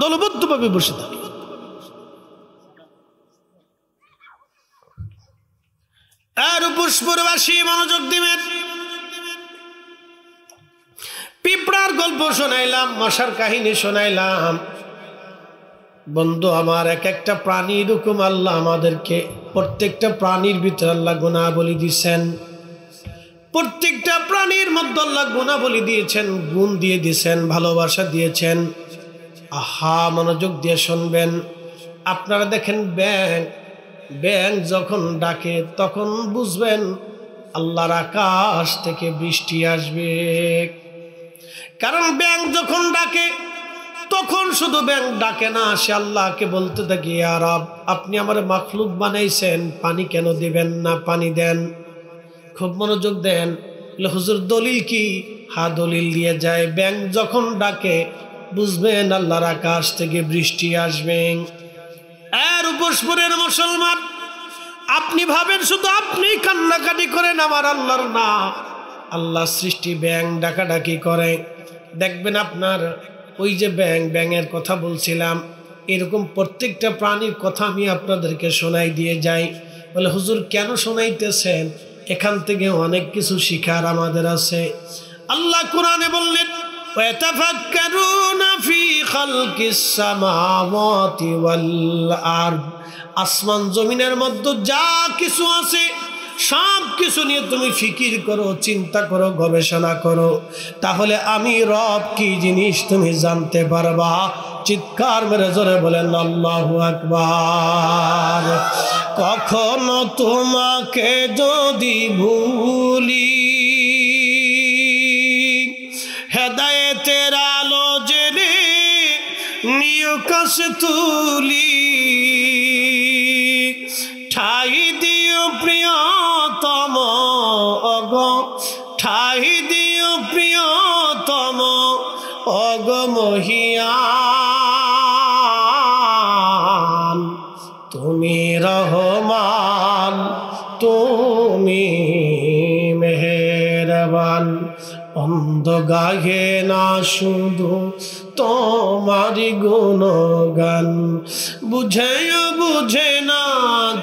দলবদ্ধভাবে বসে থাকে। আর পুষ্পুরবাসী মনোযোগ দিবেন। পিঁপড়ার গল্প শোনাইলাম, মশার কাহিনী শোনাইলাম। বন্ধু আমার, এক একটা প্রাণী এরকম আল্লাহ আমাদেরকে, প্রত্যেকটা প্রাণীর ভিতরে আল্লাহ গুণাবলী দিয়েছেন। প্রত্যেকটা প্রাণীর মধ্যে আল্লাহ গুণাবলী দিয়েছেন, গুণ দিয়ে দিয়েছেন, ভালোবাসা দিয়েছেন। আহা, মনোযোগ দিয়ে শুনবেন। আপনারা দেখেন ব্যাঙ যখন ডাকে তখন বুঝবেন আল্লাহর আকাশ থেকে বৃষ্টি আসবে। কারণ ব্যাঙ যখন ডাকে তখন শুধু ব্যাঙ ডাকে না, সে আল্লাহকে বলতে থাকে, ইয়া রব, আপনি আমার মাখলুক বানাইছেন, পানি কেন দিবেন না, পানি দেন। খুব মনোযোগ দেন। হুজুর দলিল কি? হ্যাঁ, দলিল দিয়ে যায়। ব্যাঙ যখন ডাকে বুঝবেন আল্লাহর আকাশ থেকে বৃষ্টি আসবে। এর উপস্পুরের মুসলমান, আপনি ভাবেন শুধু আপনি কান্নাকাটি করেন, আমার আল্লাহর না, আল্লাহ সৃষ্টি ব্যাঙ ডাকাডাকি করে। দেখবেন আপনার ওই যে ব্যাঙের কথা বলছিলাম, এরকম প্রত্যেকটা প্রাণীর কথা আমি আপনাদেরকে শোনাই দিয়ে যাই। বলে হুজুর কেন শোনাইতেছেন? এখান থেকে অনেক কিছু শিখার আমাদের আছে। আল্লাহ কোরআনে বললেন, ওয়াতাফাক্কারুনা ফি খালকিস সামাওয়াতি ওয়াল আরদ, আসমান জমিনের মধ্যে যা কিছু আছে সব কিছু নিয়ে তুমি ফিকির করো, চিন্তা করো, গবেষণা করো, তাহলে আমি রব কি জিনিস তুমি জানতে পারবা। চিৎকার মেরে জোরে বলেন আল্লাহু আকবার। কখনো তোমাকে যদি ভুলি, হেদায়েতের আলো জেনে নিয় কাছে তুলি, ঠাই দিও প্রিয়তম অগ, ঠাই দিও প্রিয়তম অগ মহিয়ান, তুমি রহমান, তুমি মেহেরবান। অন্ধ গাহে না শুধু তোমারি গুণগান, বুঝেও বুঝে না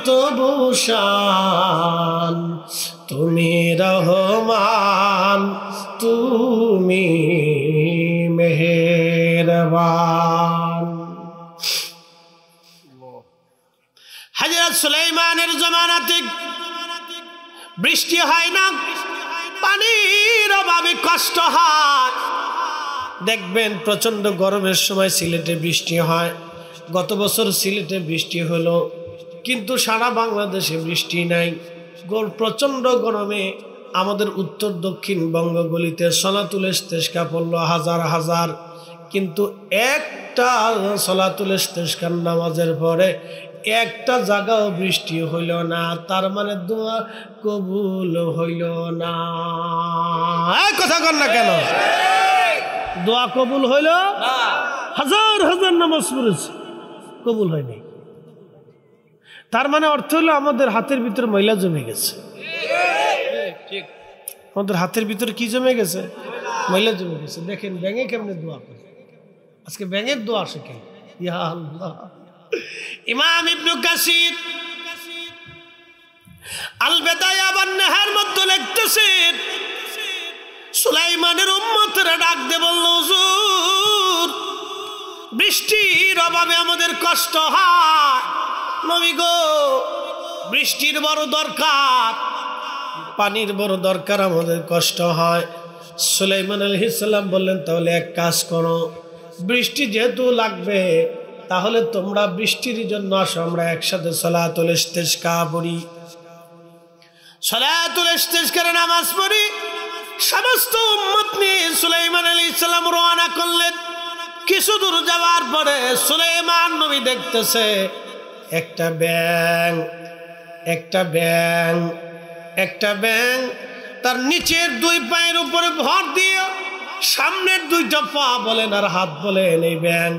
তবু শান, তুমি রহমান, তুমি মেহেরবান। হযরত সুলাইমানের জমানাতে বৃষ্টি হয় না, পানির অভাবে কষ্ট হয়। দেখবেন প্রচন্ড গরমের সময় সিলেটে বৃষ্টি হয়। গত বছর সিলেটে বৃষ্টি হলো, কিন্তু সারা বাংলাদেশে বৃষ্টি নাই। প্রচন্ড গরমে আমাদের উত্তর দক্ষিণ বঙ্গগুলিতে সলাতুল ইস্তেসকা পড়লো হাজার হাজার, কিন্তু একটা সলাতুল ইস্তেসকার নামাজের পরে একটা জায়গাও বৃষ্টি হইল না। তার মানে দোয়া কবুল হইল না। কথা কন না কেন? দোয়া কবুল হইল না। হাজার হাজার নামাজ পড়েছে, কবুল হয়নি। তার মানে অর্থ হলো আমাদের হাতের ভিতরে ময়লা জমে গেছে। আমাদের হাতের ভিতরে কি জমে গেছে? ময়লা জমে গেছে। দেখেন ব্যাঙে কেমনে দোয়া করে। আজকে ব্যাঙের দোয়া আসে কেন? ইয়া আল্লাহ। ইমাম ইবনে কাসির আল বিদায়া ওয়ান নিহার মধ্যে লিখতেছেন, সুলাইমানের উম্মতরা ডাক দিয়ে বলল, হুজুর বৃষ্টির অভাবে আমাদের কষ্ট হয়, নবী গো বৃষ্টির বড় দরকার, পানির বড় দরকার, আমাদের কষ্ট হয়। সুলাইমান আলাইহিস সালাম বললেন, তাহলে এক কাজ করো, বৃষ্টি যেহেতু লাগবে তাহলে তোমরা বৃষ্টির জন্য আসো, আমরা একসাথে সালাতুল ইস্তিসকা পড়ি। সালাতুল ইস্তিসকার নামাজ পড়ি। সমস্ত উম্মত নিয়ে সুলাইমান আলাইহিস সালাম রওনা করলেন। কিছু দূর যাওয়ার পরে সুলাইমান নবী দেখতেছে একটা ব্যাঙ তার নিচের দুই পায়ের উপরে ভর দিয়ে সামনের দুইটা পা বলেন আর হাত বলেন, এই ব্যাঙ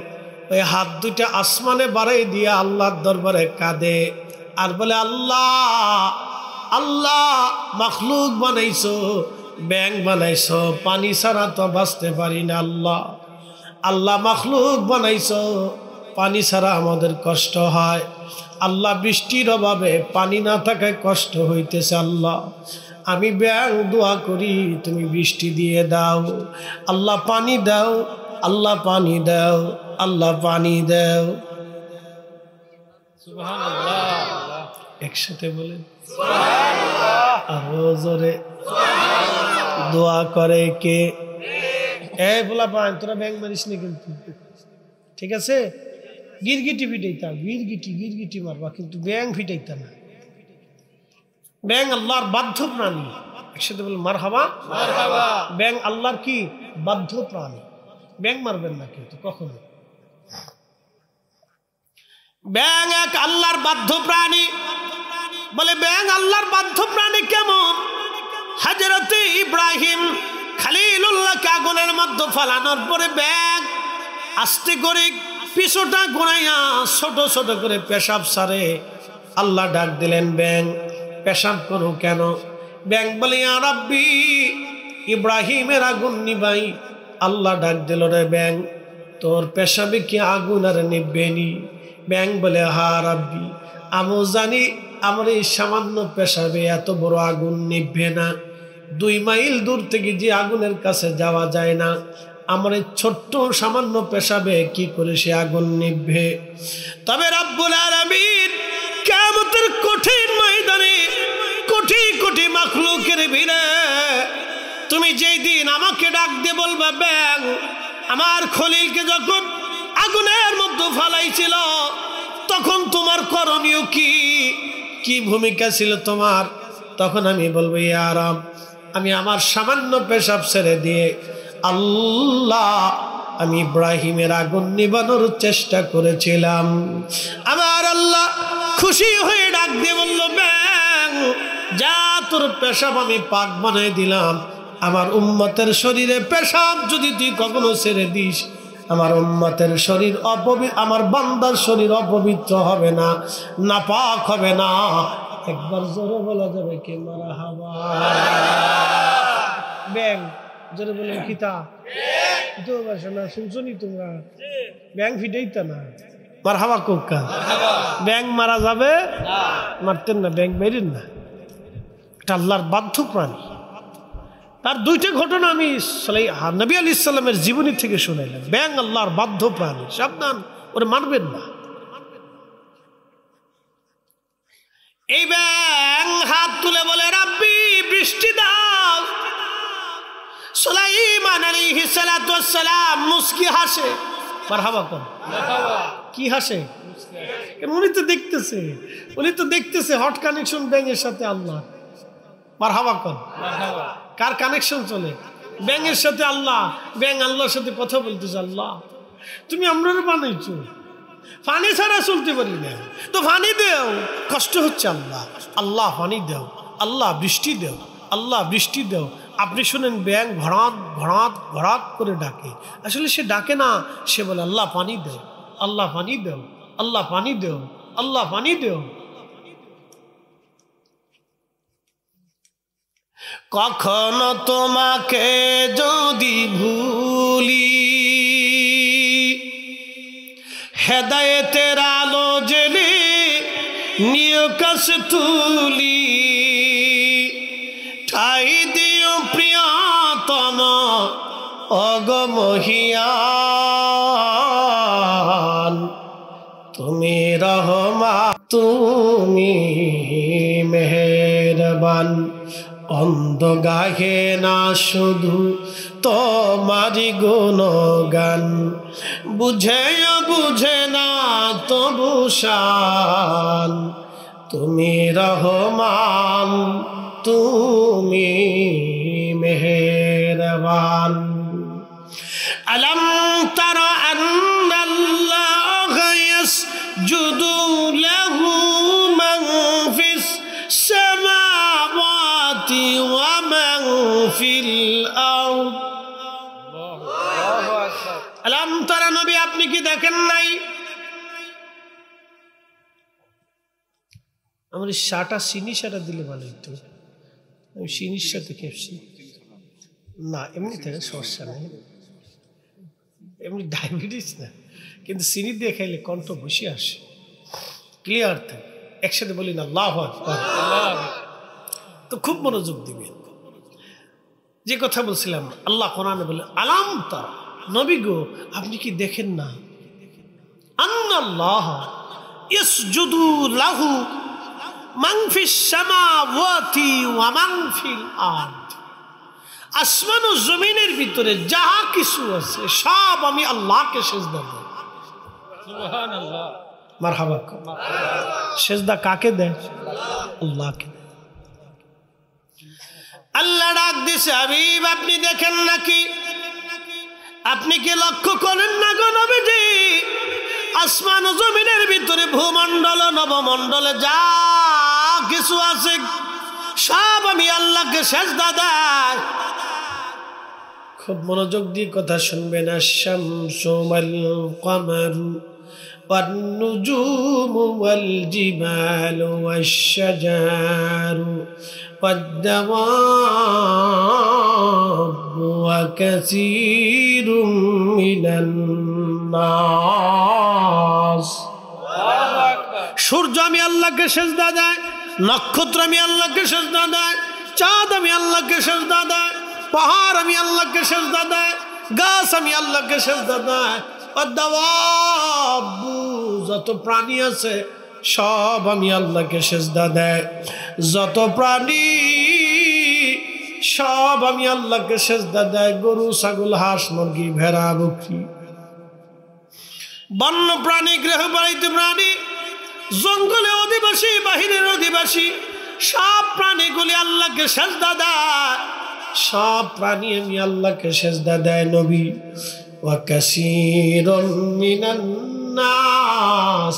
ওই হাত দুইটা আসমানে বাড়াই দিয়ে আল্লাহর দরবারে কাঁদে আর বলে, আল্লাহ আল্লাহ, মাখলুক বানাইছো, ব্যাঙ বানাইছো, পানি ছাড়া তো বাঁচতে পারি না। আল্লাহ আল্লাহ, মাখলুক বানাইছো, পানি ছাড়া আমাদের কষ্ট হয়। আল্লাহ বৃষ্টির অভাবে পানি না থাকায় কষ্ট হইতেছে। আল্লাহ আমি ব্যাং দোয়া করি তুমি বৃষ্টি দিয়ে দাও, আল্লাহ পানি দাও, আল্লাহ পানি দাও, আল্লাহ পানি দাও। সুবহানাল্লাহ, একসাথে বলেন আরো জোরে। দোয়া করে কে? এই বলা পান, তোরা ব্যাং মারিস না কিন্তু, ঠিক আছে? গিরগিটি ফিটাইতাম, গিরগিটি মারবা, কিন্তু ব্যাং ফিটাইতা না। ব্যাং আল্লাহর বাধ্য প্রাণী। একসাথে বলেন মারহাবা। ব্যাং আল্লাহর কি? বাধ্য প্রাণী। ব্যাং মারবেন না কিন্তু কখনো। ব্যাং এক আল্লাহর বাধ্য প্রাণী। বলে ব্যাং আল্লাহর বাধ্য প্রাণী কেমন? হযরতে ইব্রাহিম খলিলুল্লাহকে আগুনের মধ্যে ফালানোর পরে ব্যাং আস্তে করে পিছুটা ঘুরাইয়া ছোট ছোট করে পেশাব সারে। আল্লাহ ডাক দিলেন, ব্যাং পেশাব করো কেন? ব্যাং বলে ইয়া রাব্বি, ইব্রাহিমের আগুন নিবাই। আল্লাহ ডাক দিল, রে ব্যাং তোর পেশাবে কি আগুন আর নিবেনি? ব্যাং বলে হা রাব্বি, আমিও জানি আমার এই সামান্য পেশাবে এত বড় আগুন নিভবে না। 2 মাইল দূর থেকে যে আগুনের কাছে যাওয়া যায় না, আমার এই ছোট্ট সামান্য পেশাবে কি করে সে আগুন নিভবে? তবে রব্বুল আলামিন কিয়ামতের কঠিন ময়দানে কোটি কোটি মাখলুকের ভিড়ে তুমি যেই দিন আমাকে ডাক দিয়ে বলবা, ব্যাং আমার খলিলকে যখন আগুনের মধ্যে ফালাইছিল তখন তোমার করণীয় কি, কি ভূমিকা ছিল তোমার? তখন আমি বলবো, ইয়া রাব, আমি আমার সামান্য পেশাব ছেড়ে দিয়ে আল্লাহ আমি ইব্রাহিমের আগুন নিবানোর চেষ্টা করেছিলাম। আমার আল্লাহ খুশি হয়ে ডাক দিয়ে বলল, ব্যাং যা তোর পেশাব আমি পাক বানাই দিলাম। আমার উম্মতের শরীরে পেশাব যদি তুই কখনো ছেড়ে দিস, আমার উম্মতের শরীর আমার বান্দার শরীর অপবিত্র হবে না, নাপাক হবে না। একবার জোরে বলা যাবে কি মারহাবা? ব্যাং জোরে বলে কিতা তো না শুনছনি তোমরা? ব্যাং ফিটাইতা না, মারহাবা কোকা। ব্যাং মারা যাবে? মারতেন না, ব্যাং মেরেন না, এটা আল্লাহর বাধ্য প্রাণী। তার 2টা ঘটনা আমি নবী আলাইহিস সালামের জীবনী থেকে শুনাইলাম। ব্যাং আল্লাহর বাধ্য প্রাণী, সাবধান, ওরে মারবেন না। এই ব্যাং হাত তুলে বলে, রাব্বি বৃষ্টি দাও। সুলাইমান আলাইহিস সালাতু ওয়াস সালাম মুস্কি হাসে। মারহাবা কোন? কি হাসে? উনি তো দেখতেছে হট কানেকশন ব্যাঙের সাথে আল্লাহ। মারহাবা কোন? কার কানেকশন চলে? ব্যাঙের সাথে আল্লাহ। ব্যাঙ আল্লাহর সাথে কথা বলতেছে, আল্লাহ তুমি আমরারে বানাইছো, পানি ছাড়া চলতে পারি না, তো পানি দেও। কষ্ট হচ্ছে আল্লাহ, আল্লাহ পানি দেও, আল্লাহ বৃষ্টি দেও, আল্লাহ বৃষ্টি দেও। আপনি শুনেন ব্যাঙ ভরাত ভরাত ভরাত করে ডাকে, আসলে সে ডাকে না, সে বলে আল্লাহ পানি দেও, আল্লাহ পানি দেও, আল্লাহ পানি দেও, আল্লাহ পানি দেও। কখনো তোমাকে যদি ভুলি, হেদায়েতের আলো জেলে নিয়ে কাছে তুলি, ঠাই দিও প্রিয়তম অগমহিয়ান। তুমি রহমান, তুমি মেহেরবান। অন্ধ গাহে না শুধু তোমারি গুণগান, বুঝে না তবু শান। তুমি রহমান, তুমি মেহেরবান। আলম তারা আন্নাল্লাহা ইয়াসজুদু লাহু মান ফিস সামাওয়াতি ওয়া মান ফিল আরদ। আলম তারা, নবী আপনি কি দেখেন নাই? আমার শাটা চিনি শাটা দিলে ভালো একটু, আমি চিনির সাথে খেপছি না, এমনি থাকে সমস্যা নেই, এমনি ডায়াবেটিস না, কিন্তু চিনি দিয়ে খাইলে কণ্ঠ বসে আসে, ক্লিয়ার থাকে। একসাথে বলি না, আল্লাহু আকবার। তো খুব মনোযোগ দিবেন। যে কথা বলছিলাম, আল্লাহ কোরআনে বলে আলাম তারা, নবী গো আপনি কি দেখেন না, আন্নাল্লাহ ইয়াসজুদু লাহু মান ফিস সামাওয়াতি ওয়া মান ফিল আরদ, আসমান ও জমিনের ভিতরে যাহা কিছু আছে সব আমি আল্লাহকে সিজদা দেই। সুবহানাল্লাহ, মারহাবা। সিজদা কাকে দেয়? আল্লাহকে। আল্লাহ ডাক দিছে, হাবিব আপনি দেখেন নাকি, আপনি কি লক্ষ্য করেন না গো নবীজি, আসমান ও জমিনের ভিতরে ভূমণ্ডল নবমণ্ডলে যা কিছু আছে সব আমি আল্লাহকে সিজদা দেই। খুব মনোযোগ দিয়ে কথা শুনবেন। আশ-শামসু ওয়াল কমারু ওয়ান নুজুমু ওয়াল জিবালু ওয়াশ-শাজারু ওয়াদ-দাওয়াবু ওয়া কাসীরুম মিনান নাস। সূর্য আমি আল্লাহকে সিজদা দেয়, নক্ষত্র আমি আল্লাহকে সিজদা দেয়, চাঁদ আমি আল্লাহকে সিজদা দেয়, পাহাড় আমি আল্লাহকে সিজদা দেয়, গাছ আমি আল্লাহকে সিজদা দেয়, ওয়াদ-দাওয়াবু যত প্রাণী আছে সব আমি আল্লাহকে সিজদা দেয়, যত প্রাণী সব আমি আল্লাহকে সিজদা দেয়, গরু ছাগল হাঁস মুরগি ভেড়া বকরি, বন্য প্রাণী গৃহপালিত প্রাণী, জঙ্গলে অধিবাসী বাহিরের অধিবাসী সব প্রাণীগুলি আল্লাহকে সিজদা দেয়, সব প্রাণী আমি আল্লাহকে সিজদা দেয়। নবী ওয়া কাসীরুম মিনান নাস,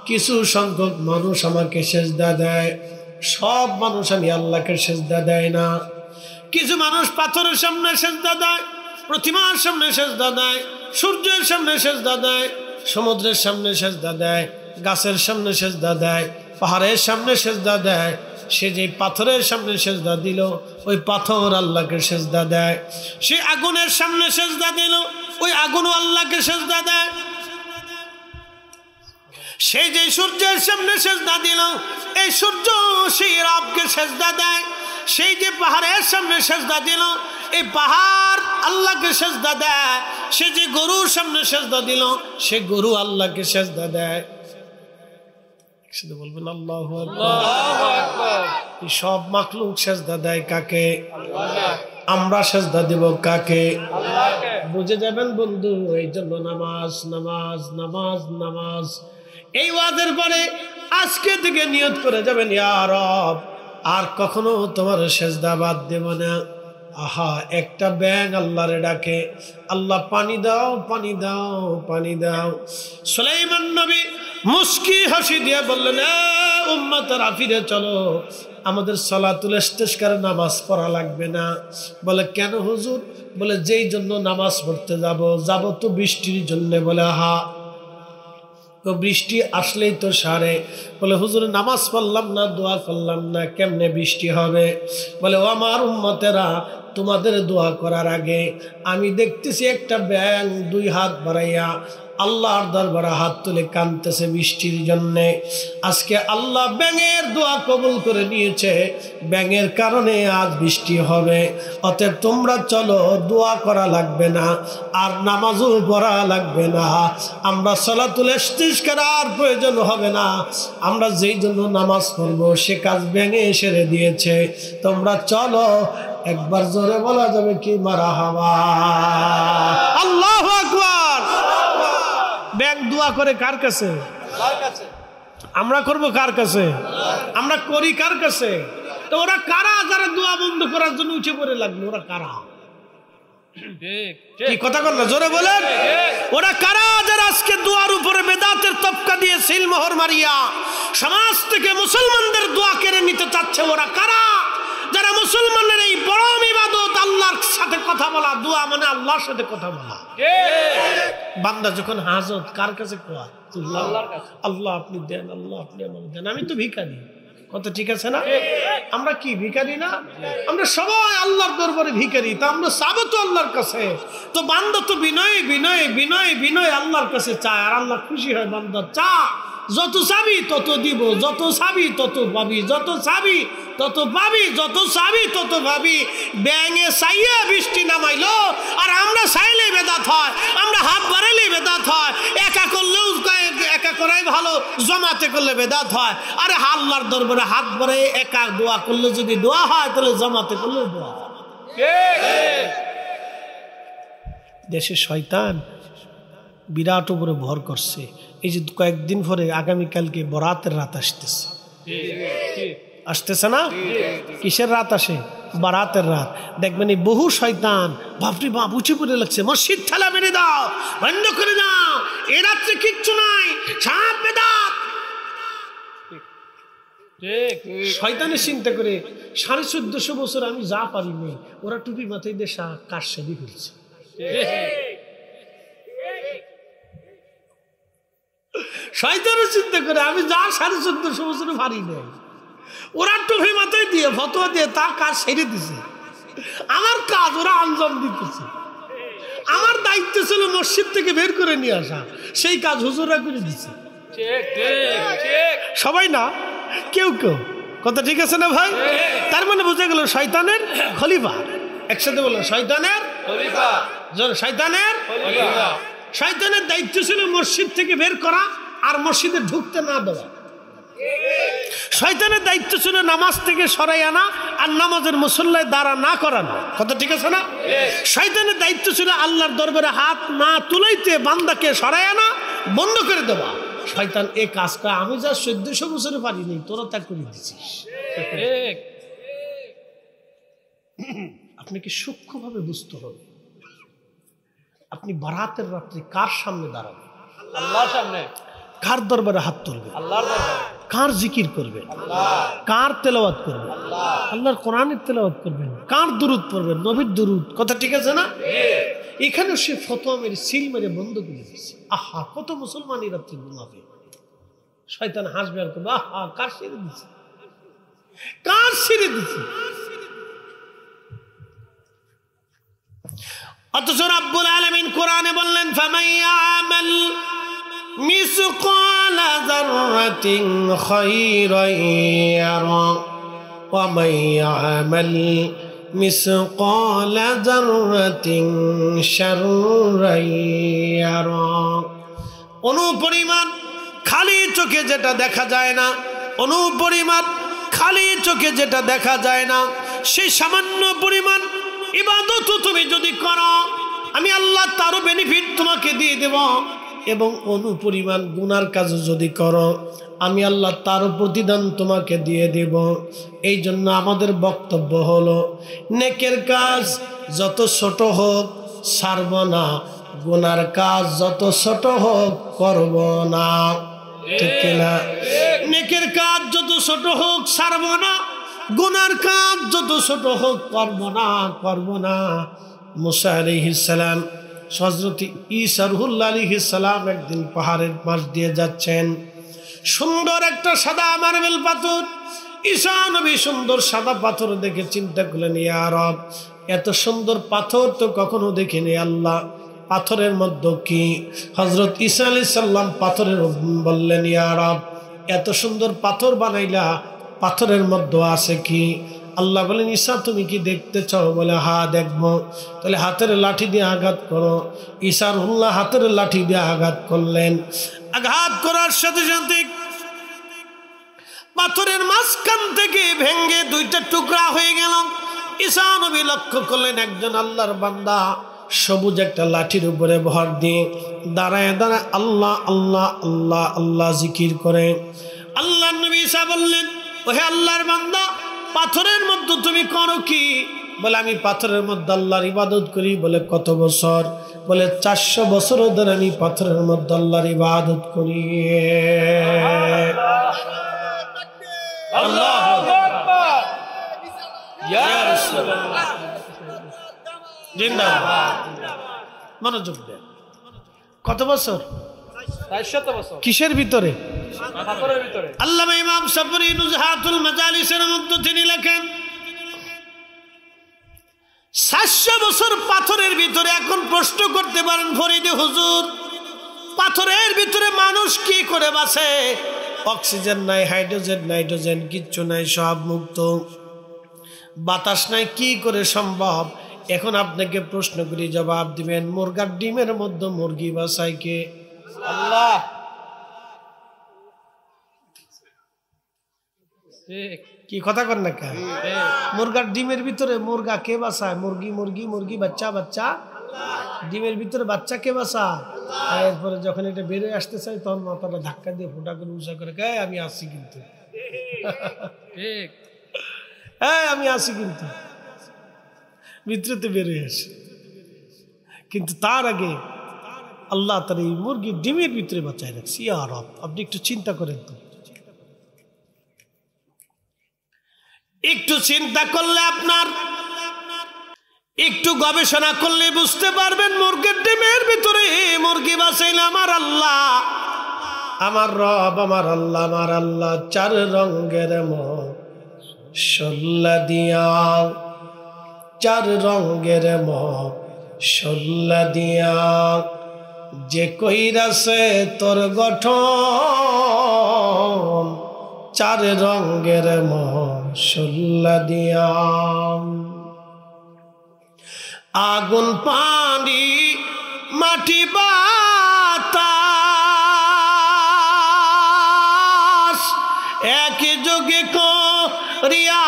কিছু সংখ্যক মানুষ আমাকে সিজদা দেয়, সব মানুষ আমি আল্লাহকে সিজদা দেয় না। কিছু মানুষ পাথরের সামনে সিজদা দেয়, প্রতিমার সামনে সিজদা দেয়, সূর্যের সামনে সিজদা দেয়, সমুদ্রের সামনে সিজদা দেয়, গাছের সামনে সিজদা দেয়, পাহাড়ের সামনে সিজদা দেয়। সে যে পাথরের সামনে সিজদা দিল ওই পাথর আল্লাহকে সিজদা দেয়, সে আগুনের সামনে সিজদা দিল ওই আগুনও আল্লাহকে সিজদা দেয়, সে যে সূর্যের সামনে সিজদা দিল এই সূর্য সেই রবকে সিজদা দেয়, সেই যে পাহাড়ের সামনে সিজদা দিল এই পাহাড় আল্লাহকে সিজদা দেয়, সে যে গরুর সামনে সিজদা দিল সে গরু আল্লাহকে সিজদা দেয়। শুধু বলবেন আল্লাহু আকবার। এই সব মাখলুক সিজদা দেয় কাকে? আমরা সিজদা দেব কাকে? আল্লাহকে। বুঝে যাবেন বন্ধু, এই জন্য নামাজ নামাজ নামাজ নামাজ। এই ওয়াজের পরে আজকে থেকে নিয়ত করে যাবেন, ইয়া রব আর কখনো তোমার সিজদা বাদ দেব না। আহা, একটা ব্যাঙ আল্লাহরে ডাকে, আল্লাহ পানি দাও পানি দাও পানি দাও। সুলাইমান নবী মুস্কি হাসি দিয়ে বললেন, উম্মতরা ফিরে চলো, আমাদের সালাতুল ইস্তিসকার নামাজ পড়া লাগবে না। বলে কেন হুজুর? বলে যেই জন্য নামাজ পড়তে যাব তো বৃষ্টির জন্য। বলে হা, তো বৃষ্টি আসলেই তো সারে। বলে হুজুর নামাজ পড়লাম না, দোয়া করলাম না, কেমনে বৃষ্টি হবে? বলে ও আমার উম্মতেরা, তোমাদের দোয়া করার আগে আমি দেখতেছি একটা ব্যাঙ দুই হাত বাড়াইয়া আল্লাহর দরবারে হাত তুলে কাঁদতেছে বৃষ্টির জন্যে। আজকে আল্লাহ ব্যাঙের দোয়া কবুল করে নিয়েছে, ব্যাঙের কারণে আজ বৃষ্টি হবে। অতএব তোমরা চলো, দোয়া করা লাগবে না আর নামাজও পড়া লাগবে না, আমরা সালাতুল ইস্তিসকার আর প্রয়োজন হবে না। আমরা যেই জন্য নামাজ পড়বো সে কাজ ব্যাঙে সেরে দিয়েছে। তোমরা চলো। একবার জোরে বলা যাবে কি মারহাবা? আল্লাহু আকবার। ব্যাঙ দোয়া করে কার কাছে? আল্লাহর কাছে। আমরা করব কার কাছে? আমরা করি কার কাছে? তো ওরা কারা যারা দোয়া বন্ধ করার জন্য উঠে পড়ে লাগলো? ওরা কারা? কি কথা বল না, জোরে বলেন। ওরা কারা যারা আজকে দোয়ার উপরে বেদাতের তবকা দিয়ে সিলমোহর মারিয়া সমাজ থেকে মুসলমানদের দোয়া কেড়ে নিতে চাচ্ছে? ওরা কারা? যারা মুসলমানের এই বড় ইবাদত আল্লাহর সাথে কথা বলা, দোয়া মানে আল্লাহর সাথে কথা বলা। বান্দা যখন হাজত কার কাছে কোয়া? আল্লাহর কাছে। আল্লাহ আপনি দেন, আল্লাহ আপনি আমাকে দেন। আমি তো ভিখারি, কথা ঠিক আছে না? আমরা কি ভিখারি না? আমরা সবাই আল্লাহর দরবারে ভিখারি, তা আমরা চাবো তো আল্লাহর কাছে। তো বান্দা তো বিনয় বিনয় বিনয় বিনয় আল্লাহর কাছে চায়, আর আল্লাহ খুশি হয় বান্দা চা। যত চাবি তত দিব, যত চাবি তত পাবি, যত চাবি তত পাবি, যত চাবি তত পাবি। ব্যাঙে চাইয়া বৃষ্টি নামাইলো, আর আমরা চাইলে বেদাত হয়, আমরা হাত বাড়াইলে বেদাত হয়। একা করলেও একা করাই ভালো, জমাতে করলে বেদাত হয়। আরে আল্লাহর দরবারে হাত বাড়াই একা দোয়া করলে যদি দোয়া হয়, তাহলে জমাতে করলে দোয়া হয়। দেশে শয়তান বিরাট উপরে ভর করছে। এই যে কয়েকদিন পরে আগামীকালকে বরাতের রাত আসতেছে না? কিসের রাত আসে? বারাতের রাত। দেখবেন এই বহু শয়তান বাপরে বাপ উঁচু করে লাগছে, মসজিদ ঠেলা মেরে দাও, বন্ধ করে দাও, এ রাত্রে কিচ্ছু নাই, সব বেদাত। শয়তানের চিন্তা করে 1450 বছর আমি যা পারি নেই, ওরা টুপি মাথায় দিয়ে কাজ সেরে ফেলছে। শয়তানের চিন্তা করে আমি যা 1450 বছর পারি নেই, ওরা টুপি মাথায় দিয়ে ফতোয়া দিয়ে তার কাজ সেরে দিছে। আমার কাজ ওরা আঞ্জাম দিতেছে। আমার দায়িত্ব ছিল মসজিদ থেকে বের করে নিয়ে আসা, সেই কাজ হুজুররা করে দিচ্ছে। সবাই না, কেউ কেউ। কথা ঠিক আছে না ভাই? তার মানে বোঝা গেল শয়তানের খলিফা। একসাথে বললো শয়তানের খলিফা। শয়তানের দায়িত্ব ছিল মসজিদ থেকে বের করা আর মসজিদে ঢুকতে না দেওয়া। শয়তানের দায়িত্ব ছিল নামাজ থেকে সরাই আনা আর নামাজের মুসল্লায় দাঁড়া না করানো। কথা ঠিক আছে না? শয়তানের দায়িত্ব ছিল আল্লাহর দরবারে হাত না তুলাইতে বান্দাকে সরাই আনা, বন্ধ করে দেওয়া। শয়তান এই কাজটা আমি যা 1400 বছরে পারিনি, তোরা তা করে দিছিস। আপনাকে সূক্ষ্মভাবে বুঝতে হবে, আপনি বারাতের রাত্রে কার সামনে দাঁড়াবেন? আল্লাহর সামনে। কার দরবারে হাত তুলবেন? আল্লাহর দরবারে। কার জিকির করবেন? কার তেলাওয়াত করবেন? আল্লাহর কোরআনের তেলাওয়াত করবেন। কার দুরূদ পড়বেন? নবীর দুরূদ। কথা ঠিক আছে না? এখানে সে ফতোয়া মেরে সিল মেরে বন্ধ করে দিচ্ছে। আহা, কত মুসলমানই রাত্রে ঘুমাবে। শয়তান হাসবে আর করবে, আহা কার ছেড়ে দিচ্ছে, কার ছেড়ে দিচ্ছে। অথচ রব্বুল আলামিন কোরআনে বললেন, ফামান ইয়ামাল মিসকালা যাররাতিন খায়রান ইয়ারা ওয়া মান ইয়ামাল মিসকালা যাররাতিন শাররান ইয়ারা। অনুপরিমাণ খালি চোখে যেটা দেখা যায় না, অনুপরিমাণ খালি চোখে যেটা দেখা যায় না, সেই সামান্য পরিমাণ ইবাদত তুমি যদি করো, আমি আল্লাহ তারও বেনিফিট তোমাকে দিয়ে দেব। এবং অনুপরিমাণ গুনার কাজ যদি করো, আমি আল্লাহ তারও প্রতিদান তোমাকে দিয়ে দেব। এই জন্য আমাদের বক্তব্য হলো, নেকের কাজ যত ছোট হোক ছাড়ব না, গুনার কাজ যত ছোট হোক করব না। ঠিক কিনা? নেকের কাজ যত ছোট হোক ছাড়ব না, গুনার কাজ যত ছোট হোক করব না। মুসা আলাইহিস সালাম, হযরত ঈসা রূহুল্লাহ আলাইহিস সালাম একদিন পাহাড়ের পাশ দিয়ে যাচ্ছেন। সুন্দর একটা সাদা মার্বেল পাথর, ঈসা নবী সুন্দর সাদা পাথর দেখে চিন্তা করলেন, ইয়া রব, এত সুন্দর পাথর তো কখনো দেখিনি আল্লাহ, পাথরের মধ্যে কি? হযরত ঈসা আলাইহিস সালাম পাথরের বললেন, ইয়া রব, এত সুন্দর পাথর বানাইলা, পাথরের মধ্যে আছে কি? আল্লাহ বলেন, ঈসা তুমি কি দেখতে চাও? বলে, হ্যাঁ দেখবো। তাহলে হাতের লাঠি দিয়ে আঘাত করো। ঈসা রূহুল্লাহ হাতের লাঠি দিয়ে আঘাত করলেন। আঘাত করার সাথে সাথে পাথরের মাঝখান থেকে ভেঙ্গে দুইটা টুকরা হয়ে গেল। ঈসা নবী লক্ষ্য করলেন একজন আল্লাহর বান্দা সবুজ একটা লাঠির উপরে ভর দিয়ে দাঁড়ায় দাঁড়ায় আল্লাহ আল্লাহ আল্লাহ আল্লাহ জিকির করে। আল্লাহ নবী ঈসা বললেন, ওহে আল্লাহর বান্দা, পাথরের মধ্যে তুমি করো কি? বলে, আমি পাথরের মধ্যে আল্লাহর ইবাদত করি। বলে, কত বছর? বলে, 400 বছর ধরে আমি পাথরের মধ্যে আল্লাহর ইবাদত করি। আল্লাহু আকবার, ইয়া রাসূলুল্লাহ, জিন্দাবাদ। মনোযোগ দেন। কত বছর? 400 বছর। কিসের ভিতরে? পাথরের ভিতরে। আল্লামা ইমাম সাবরি নুজহাতুল মাজালিসের মধ্যে তিনি লেখেন, 400 বছর পাথরের ভিতরে। এখন প্রশ্ন করতে পারেন, ফরিদে হুজুর, পাথরের ভিতরে মানুষ কি করে বাঁচে? অক্সিজেন নাই, হাইড্রোজেন, নাইট্রোজেন কিচ্ছু নাই, সব মুক্ত। বাতাস নাই, কি করে সম্ভব? এখন আপনাকে প্রশ্ন করি, জবাব দিবেন। মুরগার ডিমের মধ্যে মুরগি বাসায় কে? আল্লাহ। কি কথা কর না কে? মুরগার ডিমের ভিতরে মুরগা কে বাসায়? মুরগি মুরগি মুরগি, বাচ্চা বাচ্চা, ডিমের ভিতরে বাচ্চা কে বাসায়? এরপরে যখন এটা বেরিয়ে আসতে চাই তখন মাথাটা ধাক্কা দিয়ে ফোটা করে উঁচা করে গায়ে আমি আসি কিন্তু, হ্যাঁ আমি আসি কিন্তু, ভিতরেতে বেরিয়ে আসে। কিন্তু তার আগে আল্লাহ তার এই মুরগির ডিমের ভিতরে বাঁচায় রাখছি। ইয়া রব, আপনি একটু চিন্তা করেন তো, একটু চিন্তা করলে, আপনার একটু গবেষণা করলে বুঝতে পারবেন মুরগির ডিমের ভিতরে মুরগি বাঁচাইলে আমার আল্লাহ, আমার রব, আমার আল্লাহ, আমার আল্লাহ চার রঙের মশলা দিয়া, চার রঙের মশলা দিয়া যে কইরাছে তোর গঠন, চার রঙের মশলা দিয়া। আগুন, পানি, মাটি, বাতাস একই যোগে করিয়া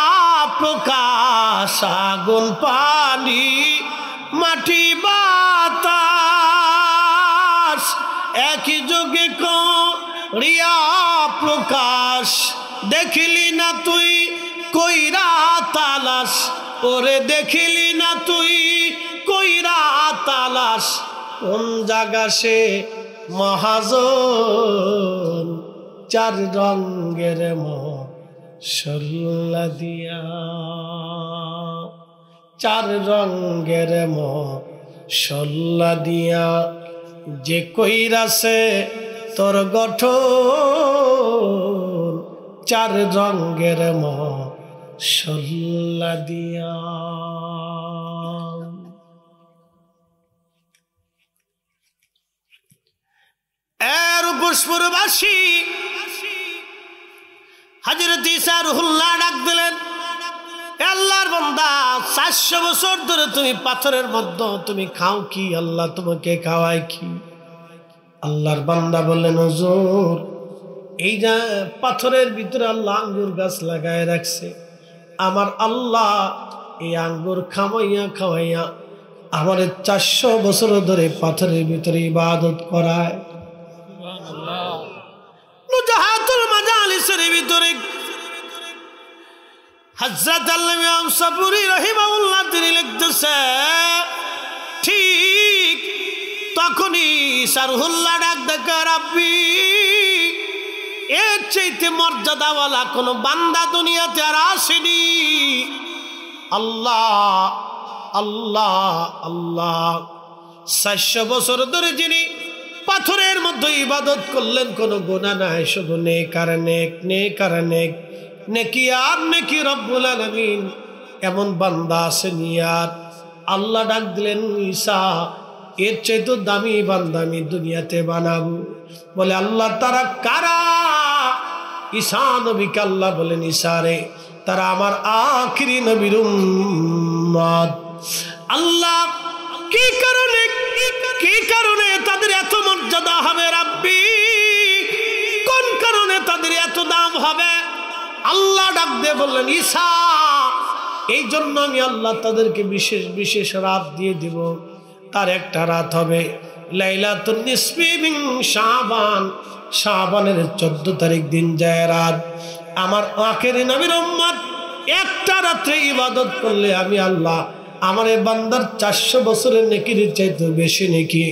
প্রকাশ। আগুন, পানি, মাটি, বাতাস একই যোগে করিয়া প্রকাশ। দেখিলি না তুই কইরা তালাশ, ওরে দেখিলি না তুই কইরা তালাশ, কোন জায়গা সে মহাজন, চার রঙের মশলা দিয়া, চার রঙের মশলা দিয়া যে কইরাছে তোর গঠন, চার রঙের মশলা দিয়া। এর পুষ্পরবাসী হযরত ঈসা রুহুল্লাহ ডাক দিলেন, আল্লাহর বান্দা 400 বছর ধরে তুমি পাথরের মধ্যে তুমি খাও কি? আল্লাহ তোমাকে খাওয়ায় কি? আল্লাহর বান্দা বললেন, হুজুর এই যে পাথরের ভিতরে আল্লাহ আঙ্গুর গাছ লাগায় রাখছে, আমার আল্লাহ এই আঙ্গুর খাওয়াইয়া খাওয়াইয়া আমার 400 বছর ধরে পাথরের ভিতরে ইবাদত করায়। নুজাহাতুল মাজালিসের ভিতরে হযরত আল্লামা সাবুরি রাহিমাহুল্লাহ তিনি লিখতেছে, ঠিক তখনই সারহুল্লাহ ডাক দেখে, রাব্বি এর চাইতে মর্যাদাওয়ালা কোন বান্দা দুনিয়াতে আর আসেনি। আল্লাহ আল্লাহ আল্লাহ 400 বছর ধরে যিনি পাথরের মধ্যে ইবাদত করলেন, কোনো গুনাহ নাই, শুধু নেক আর নেক, নেক আর নেক, নেকি আর নেকি। রব্বুল আলামিন এমন বান্দা আসেনি। আর আল্লাহ ডাক দিলেন, ঈসা এর চাইতে দামি বান্দা আমি দুনিয়াতে বানাবো। বলে আল্লাহ তারা কারা? ঈসা নবীকে আল্লাহ বলেন, ঈসা রে তারা আমার আখিরি নবীর উম্মত। আল্লাহ কি কারণে তাদের এত মর্যাদা হবে রাব্বি? কোন কারণে তাদের এত দাম হবে? আল্লাহ ডাক দিয়ে বললেন, ঈসা এই জন্য আমি আল্লাহ তাদেরকে বিশেষ বিশেষ রাত দিয়ে দিব। তার একটা রাত হবে লাইলাতুন নিসফি মিন শাবান, শাবানের 14 তারিখ দিন যায় রাত। আমার আখেরি নবীর উম্মত একটা রাত্রে ইবাদত করলে আমি আল্লাহ আমার এই বান্দার 400 বছরের নেকির চাইতে বেশি নেকি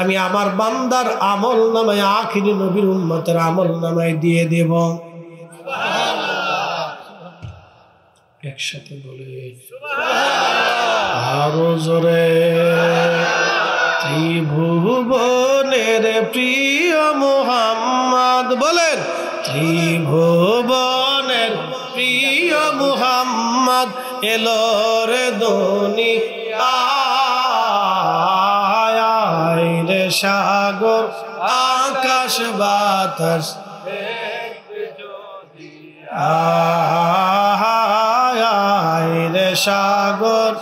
আমি আমার বান্দার আমল নামায় আখেরি নবীর উম্মতের আমল নামায় দিয়ে দেব। একসাথে বলে আরো জোরে, ত্রিভুবনের প্রিয় মুহাম্মদ বলেন, ত্রিভুবনের প্রিয় মুহাম্মদ এলো রে দুনিয়ায় রে, সাগর আকাশ বাতাস আয় রে সাগর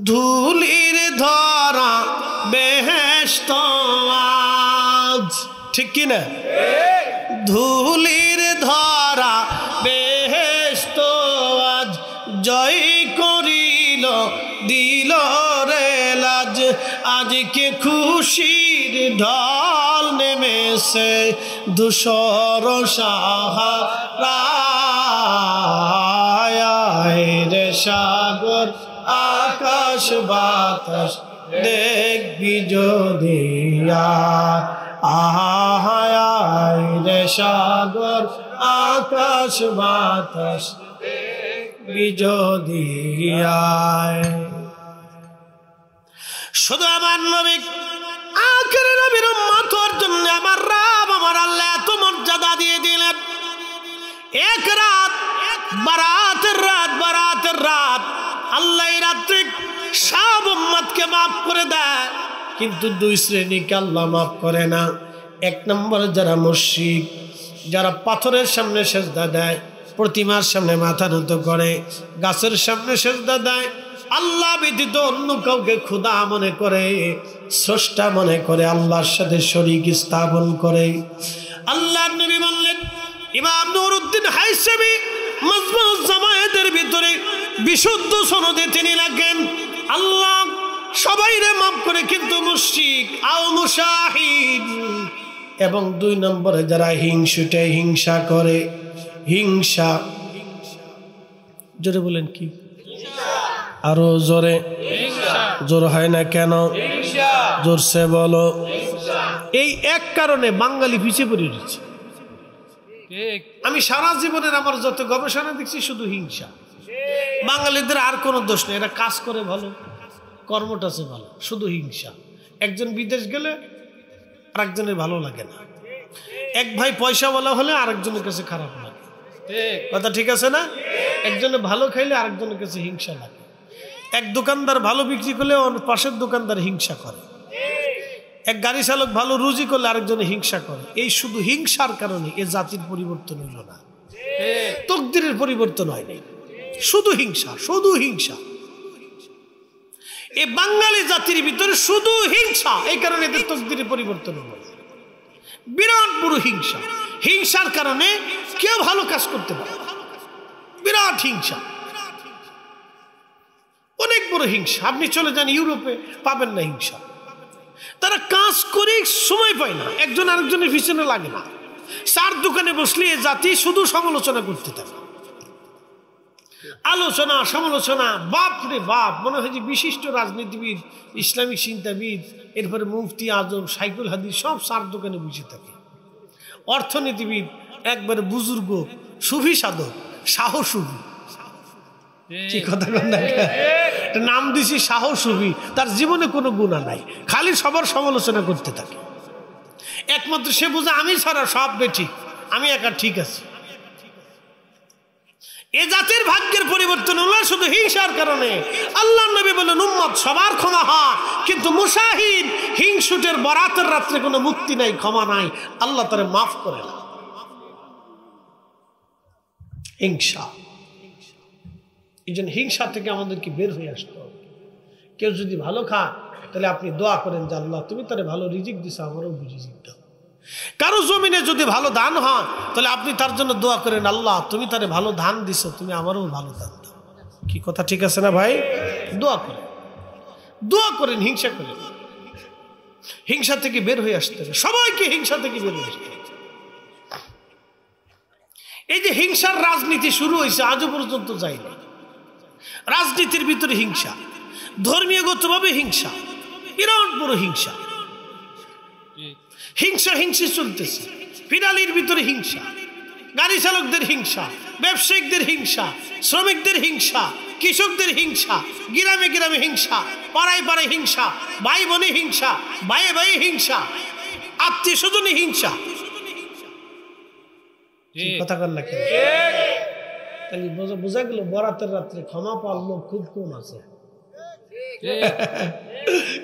ধুলির ধরা বেহেশত আজ, ঠিক কি না? ধুলির ধরা বেহেশত আজ জয় করিল দিল রে লাজ। আজকে খুশির ঢল নেমেছে ধূসর সাহারা রে সাগর আকাশ বাতাস দেখবি যদি আয় রে সাগর আকাশ বাতাস দেখবি যদি আয়। শুধু আমার নবী আখের নবীর উম্মতের জন্য আমার রব আমার আল্লাহ এত মর্যাদা দিয়ে দিলেন। এক রাত বারাতের রাত আল্লাহ এই রাত্রে সব উম্মতকে মাফ করে দেয়, কিন্তু দুই শ্রেণীকে আল্লাহ মাফ করে না। এক নম্বর যারা মুশরিক, যারা পাথরের সামনে সেজদা দেয়, প্রতিমার সামনে মাথা নত করে, গাছের সামনে সেজদা দেয়, আল্লাহ ব্যতীত অন্য কাউকে খোদা মনে করে, স্রষ্টা মনে করে, আল্লাহর সাথে শরীক স্থাপন করে। আল্লাহর নবী বললেন, ইমাম নুরউদ্দিন হাইসামি মাজমুউজ জামায়াতের ভিতরে বিশুদ্ধ সনদে তিনি লেখেন, আল্লাহ সবাইরে মাফ করে, কিন্তু মুশরিক আও মুশাহিদ এবং দুই নম্বরে যারা হিংসুটে হিংসা করে, হিংসা জোরে বলেন কি? আরো জোরে, জোর হয় না কেন? জোরসে বলো। এই এক কারণে বাঙালি পিছিয়ে পড়ে রয়েছে। আমি সারা জীবনের আমার যত গবেষণা দেখছি শুধু হিংসা। বাঙালিদের আর কোনো দোষ নেই, এরা কাজ করে ভালো, কর্মটা আছে ভালো, শুধু হিংসা। একজন বিদেশ গেলে আরেকজনের ভালো লাগে না, এক ভাই পয়সা বলা হলে আরেকজনের কাছে খারাপ লাগে, কথা ঠিক আছে না? একজনে ভালো খাইলে আরেকজনের কাছে হিংসা লাগে। এক দোকানদার ভালো বিক্রি করলে পাশের দোকানদার হিংসা করে, এক গাড়ি চালক ভালো রুজি করলে আরেকজনে হিংসা করে। এই শুধু হিংসার কারণে এ জাতির পরিবর্তন হলো না, তকদিরের পরিবর্তন হয়নি, শুধু হিংসা, শুধু হিংসা। এই বাঙালি জাতির ভিতরে শুধু হিংসা, এই কারণে এদের তকদিরের পরিবর্তন হলো। বিরাট বড় হিংসা, হিংসার কারণে কেউ ভালো কাজ করতে পারে, বিরাট হিংসা, অনেক বড় হিংসা। আপনি চলে যান ইউরোপে, পাবেন না হিংসা। তারা কাজ করে সময় পায় না, একজন আরেকজনের পিছনে লাগে না। চার দোকানে বসলে এ জাতি শুধু সমালোচনা করতে থাকে, আলোচনা সমালোচনা, বাপ রে বাপ। মনে হয় যে বিশিষ্ট রাজনীতিবিদ, ইসলামিক চিন্তাবিদ, এরপরে মুফতি আজম, সাইকুল হাদিস সব চার দোকানে বসে থাকে। অর্থনীতিবিদ একবারে বুজুর্গ, সুফি সাধক, শাহ সুফি, কি কথা নাম দিছি শাহ সুফি, তার জীবনে কোনো গুনাহ নাই, খালি সবার সমালোচনা করতে থাকে। একমাত্র সে বোঝে আমি ছাড়া সব বেঠিক, আমি একা ঠিক আছি। এ জাতির ভাগ্যের পরিবর্তন হলো শুধু হিংসার কারণে। আল্লাহ নবী বলেন, উম্মত সবার ক্ষমা হয়, কিন্তু মুশাহিদ হিংসুটের বরাতের রাত্রে কোনো মুক্তি নাই, ক্ষমা নাই, আল্লাহ তারে মাফ করে না। হিংসা, এই জন্য হিংসা থেকে আমাদেরকে বের হয়ে আসতে হবে। কেউ যদি ভালো খায় তাহলে আপনি দোয়া করেন যে আল্লাহ তুমি তারে ভালো রিজিক দিছো, আমারও রিজিক দাও। কারো জমিনে যদি ভালো ধান হয় তাহলে আপনি তার জন্য দোয়া করেন, আল্লাহ তুমি তারে ভালো ধান দিছো, তুমি আমারও ভালো ধান দাও। কি কথা ঠিক আছে না ভাই? দোয়া করেন, দোয়া করেন, হিংসা করেন। হিংসা থেকে বের হয়ে আসতে হবে, সবাইকে হিংসা থেকে বের হয়ে আসতে হবে। এই যে হিংসার রাজনীতি শুরু হয়েছে আজও পর্যন্ত যায়নি। রাজনীতির ভিতরে হিংসা, ধর্মীয়গতভাবে হিংসা, বিরাট বড় হিংসা, হিংসা হিংসি চলতেছে। ফিরালির ভিতরে হিংসা, গাড়ি চালকদের হিংসা, ব্যবসায়িকদের হিংসা, শ্রমিকদের হিংসা, কৃষকদের হিংসা, গ্রামে গ্রামে হিংসা, পাড়ায় পাড়ায় হিংসা, ভাই বোনে হিংসা, ভাইয়ে ভাইয়ে হিংসা, আত্মীয় স্বজনে হিংসা। কথা কর না কেন? তাহলে বোঝা গেল বরাতের রাত্রে ক্ষমা পাওয়ার লোক খুব কম আছে।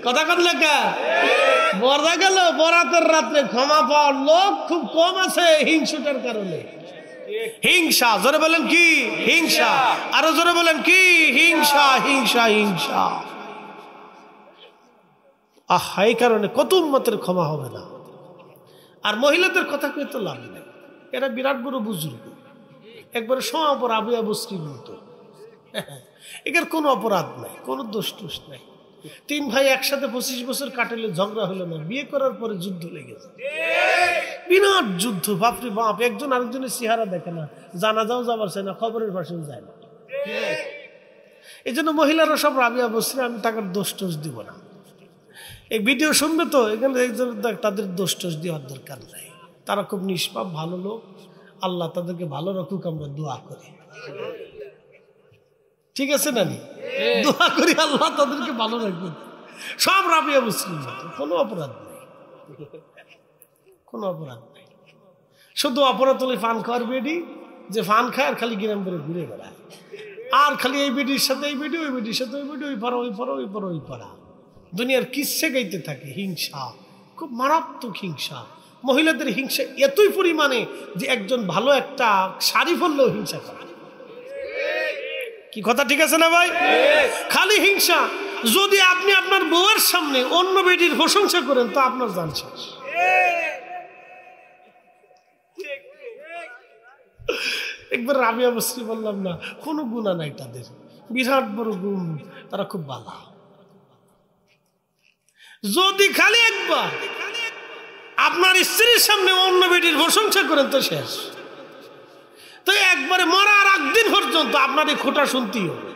কথা কর না, বোঝা গেল বরাতের রাত্রে ক্ষমা পাওয়ার লোক খুব কম আছে হিংসুটার কারণে। হিংসা, জোরে বলেন কি হিংসা, আরো জোরে বলেন কি হিংসা, হিংসা, হিংসা। এই কারণে কত উম্মতের ক্ষমা হবে না। আর মহিলাদের কথা কই তো লাভ নেই, এরা বিরাট বড় বুজুর্গ, একবারে সমাপর আবু আবুস্ত্রীর মতো। এর কোনো অপরাধ নাই, কোনো দোষ টোষ নাই। 3 ভাই একসাথে 25 বছর কাটালে ঝগড়া হলো না, বিয়ে করার পরে যুদ্ধ লেগেছে, বিরাট যুদ্ধ। বাপরে বাপ, একজন আরেকজনের চেহারা দেখে না, জানাজাও যাবার চায় না, খবরের পাশেও যায় না। এই জন্য মহিলারা সব রাবিয়া বসছে, আমি তাকে দোষ টোষ দিব না। এই ভিডিও শুনবে তো এখানে একজন, তাদের দোষ টোষ দেওয়ার দরকার নাই, তারা খুব নিষ্পাপ ভালো লোক, আল্লাহ তাদেরকে ভালো রাখুক, আমরা দোয়া করি। ঠিক আছে না, দোয়া করি আল্লাহ তাদেরকে ভালো রাখুক। সব রাবিয়া মুসলিম, কোনো অপরাধ নেই, কোনো অপরাধ নেই। শুধু অপরাধ হলে ফান খাওয়ার বেডি, যে ফান খায় আর খালি গ্রাম করে ঘুরে বেড়ায়, আর খালি এই বেডির সাথে এই বেডি, ওই বেডির সাথে ওই বেডি, ওই পাড়া ওই পাড়া, ওই পাড়া ওই পাড়া, দুনিয়ার কিসে গাইতে থাকে। হিংসা, খুব মারাত্মক হিংসা। মহিলাদের হিংসা এতই পরিমাণে যে একজন ভালো একটা শাড়ি পরলেও হিংসা করে। কি কথা ঠিক আছে না ভাই? খালি হিংসা। যদি আপনি আপনার বউয়ের সামনে অন্য বেটির প্রশংসা করেন তো আপনার জান শেষ। একবার রাবিয়া বসরি বললাম না, কোনো গুণা নাই তাদের, বিরাট বড় গুণ, তারা খুব ভালো। যদি খালি একবার আপনার স্ত্রীর সামনে অন্য বেটির প্রশংসা করেন তো শেষ। তো একবারে মরার একদিন পর্যন্ত আপনার এই খোঁটা শুনতেই হবে।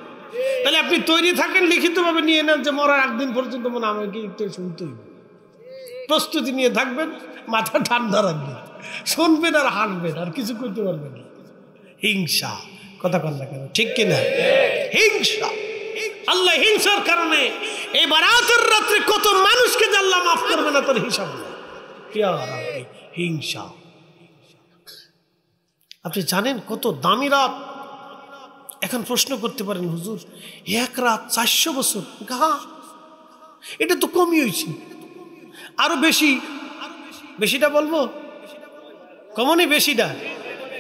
তাহলে আপনি তৈরি থাকেন, লিখিতভাবে নিয়ে নেন যে মরার একদিন পর্যন্ত মনে আমাকে একটু শুনতেই হবে। প্রস্তুতি নিয়ে থাকবেন, মাথা ঠান্ডা রাখবেন, শুনবেন আর হাসবেন, আর কিছু করতে পারবেন না। হিংসা, কথা কন না কেন, ঠিক কিনা? হিংসা, আল্লাহ হিংসার কারণে এই বারাতের রাত্রে কত মানুষকে আল্লাহ মাফ করবে না তার হিসাব নেই। হিংসা। আপনি জানেন কত দামি রাত? এখন প্রশ্ন করতে পারেন, হুজুর এক রাত 400 বছর, এটা তো কমই হয়েছে, আরো বেশি। বেশিটা বলবো, কমনই বেশিটা,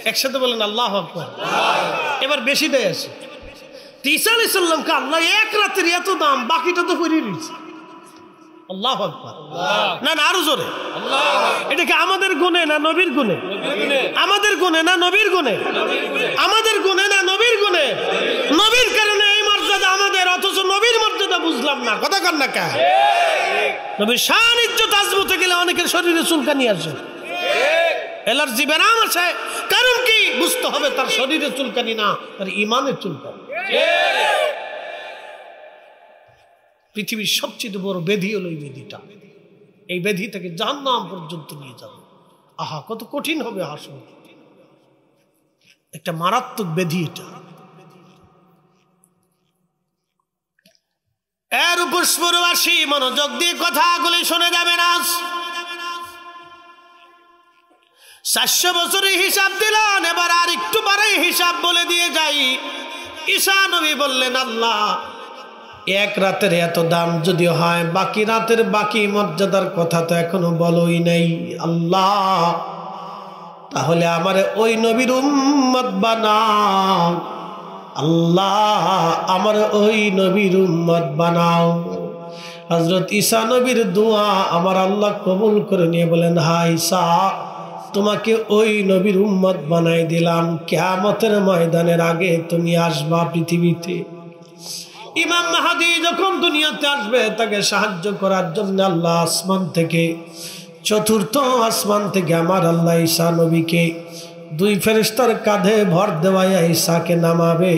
একসাথে বলেন আল্লাহু আকবার। এবার বেশিটাই আছে। ঈসা আলাইহিস সালামকে আল্লাহ এক রাতের এত দাম, বাকিটা তো পড়ে রয়েছে। আল্লাহু আকবার। না না, আরো জোরে। এটা কি আমাদের গুণে না নবীর গুণে? আমাদের গুণে না নবীর গুণে? আমাদের গুণে না নবীর গুণে? নবীর কারণে এই মর্যাদা আমাদের, অথচ নবীর মর্যাদা বুঝলাম না। কথা কন না কে? নবীর শান ইজ্জত আজমতে গেলে অনেকের শরীরে চুলকানি আসে, অ্যালার্জি ব্যারাম আছে। কারণ কি? বুঝতে হবে তার শরীরে চুলকানি না, তার ইমানের চুলকানি। পৃথিবীর সবচেয়ে বড় ব্যাধি হলো এই ব্যাধিটা। এই ব্যাধি থেকে জাহান্নাম পর্যন্ত নিয়ে যাবে। আহা, কত কঠিন হবে হাসর, একটা মারাত্মক ব্যাধি এটা। এর উপর পুরবাসী মনোযোগ দিয়ে কথাগুলি শুনে যাবেন। আজ 400 বছরের হিসাব দিলেন, এবার আর একটু পরে হিসাব বলে দিয়ে যাই। ঈসা নবী বললেন, আল্লাহ এক রাতের এত দাম যদি হয়, বাকি রাতের বাকি মর্যাদার কথা তো এখনো বলোই নাই। আল্লাহ তাহলে আমারে ওই নবীর উম্মত বানাও, আল্লাহ আমার ওই নবীর উম্মত বানাও। হযরত ঈসা নবীর দোয়া আমার আল্লাহ কবুল করে নিয়ে বলেন, হ্যাঁ ঈসা, তোমাকে ওই নবীর উম্মত বানাই দিলাম। কিয়ামতের ময়দানের আগে তুমি আসবা পৃথিবীতে। ইমাম মাহদী যখন দুনিয়াতে আসবে, তাকে সাহায্য করার জন্য আল্লাহ আসমান থেকে, চতুর্থ আসমান থেকে আমার আল্লাহ ঈসা নবীকে 2 ফেরেশতার কাঁধে ভর দেওয়ায় ঈসাকে নামাবে।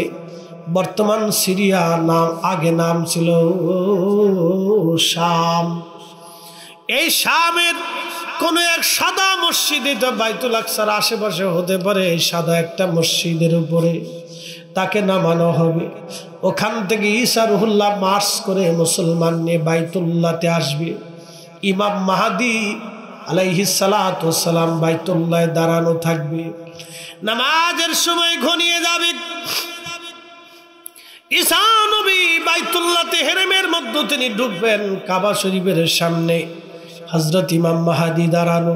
বর্তমান সিরিয়া নাম, আগে নাম ছিল শাম। এই শামের কোন এক সাদা মসজিদে, বাইতুল আকসার আশেপাশে হতে পারে, সাদা একটা মসজিদের উপরে তাকে নামানো হবে। ওখান থেকে ঈসা রুহুল্লাহ মার্চ করে মুসলমান নিয়ে বাইতুল্লাহতে আসবে। ইমাম মাহদী আলাইহিস সালাতু ওয়াস সালাম বাইতুল্লাহে দাঁড়ানো থাকবে। নামাজের সময় ঘনিয়ে যাবে। ঈসা নবী বাইতুল্লাহতে হেরেমের মধ্যে তিনি ঢুকবেন। কাবা শরীফের সামনে হযরত ইমাম মাহদী দাঁড়ানো।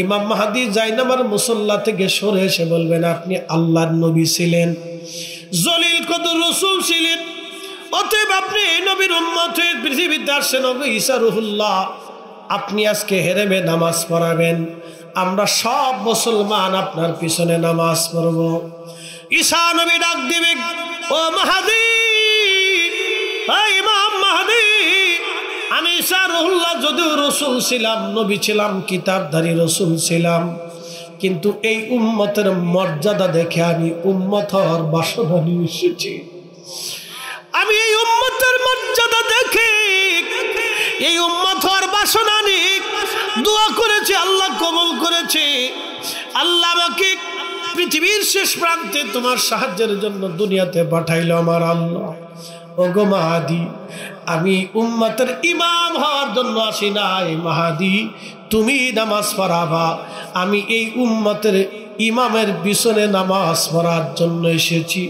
ইমাম মাহদী জায়নামার মুসল্লা থেকে সরে এসে বলবেন, আপনি আল্লাহর নবী ছিলেন, জলিল কদর রাসূল ছিলেন, অতএব আপনি এই নবীর উম্মত হয়ে পৃথিবীতে আসছেন। নবী ঈসা রুহুল্লাহ, আপনি আজকে হেরেমে নামাজ পড়াবেন, আমরা সব মুসলমান আপনার পিছনে নামাজ পড়ব। ঈসা নবী ডাক দিবে, ও মাহদী, ইমাম মাহদী, আমি ঈসা রুহুল্লাহ যদিও রসুল ছিলাম, নবী ছিলাম, কিতাবধারী রসুল ছিলাম, কিন্তু এই উম্মতের মর্যাদা দেখে আমি উম্মত হওয়ার বাসনা নিয়ে এসেছি। আমি এই উম্মতের মর্যাদা দেখে এই উম্মত হওয়ার বাসনা নিয়ে দোয়া করেছি, আল্লাহ কবুল করেছে। আল্লাহ আমাকে পৃথিবীর শেষ প্রান্তে তোমার সাহায্যের জন্য দুনিয়াতে পাঠাইলো আমার আল্লাহ। ওগো মাহাদি, আমি উম্মতের ইমাম হওয়ার জন্য আসি নাই, মাহাদি তুমি নামাজ পড়াবা, আমি এই উম্মতের ইমামের পিছনে নামাজ পড়ার জন্য এসেছি।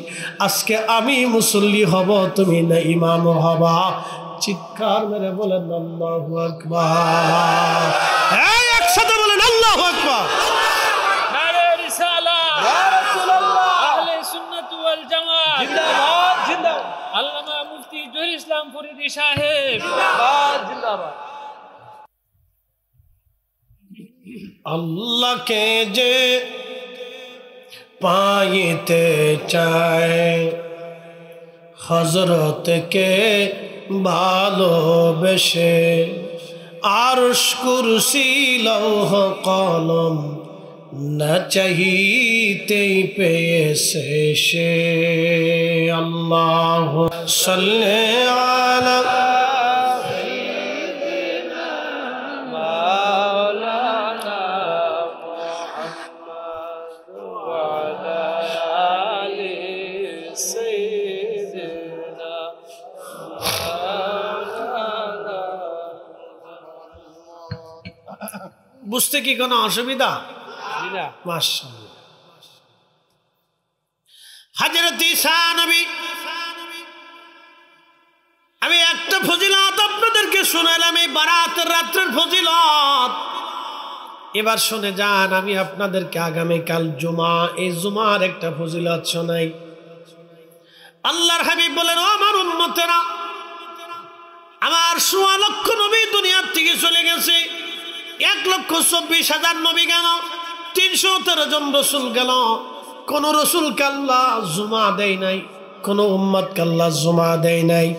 আজকে আমি মুসল্লি হব, তুমি না ইমাম হবা। চিৎকার মেরে বলেন আল্লাহু আকবার। এই একসাথে বলেন আল্লাহু আকবার। নারে রিসালাত, ইয়া রাসূলুল্লাহ, আহলে সুন্নাত ওয়াল জামাত জিন্দাবাদ, জিন্দাবাদ। আল্লামা মুফতি জহির ইসলাম ফরিদী সাহেব জিন্দাবাদ, জিন্দাবাদ। আল্লাহকে যে পাইতে চায়, হযরতকে ভালোবেসে, আরশ কুরসি লৌহ কলম না চাহিতেই পেয়েছে সে। আল্লাহু সাল্লি আলা বুঝতে কি কোনো অসুবিধা? মাশাআল্লাহ। হযরত ঈসা নবী, আমি একটা ফজিলত আপনাদেরকে শোনালাম, এই বারাতের রাত্রের ফজিলত। এবার শুনে যান, আমি আপনাদেরকে আগামীকাল জুমা, এই জুমার একটা ফজিলত শোনাই। আল্লাহর হাবিব বলেন, ও আমার উম্মতেরা, আমার ১৬ লক্ষ নবী দুনিয়ার থেকে চলে গেছে, ১,২৪,০০০ নবী গেল, ৩১৩ জন রসুল গেল, কোন রসুলকে আল্লাহ জুমা দেয় নাই, কোন উম্মতকে আল্লাহ জুমা দেয় নাই,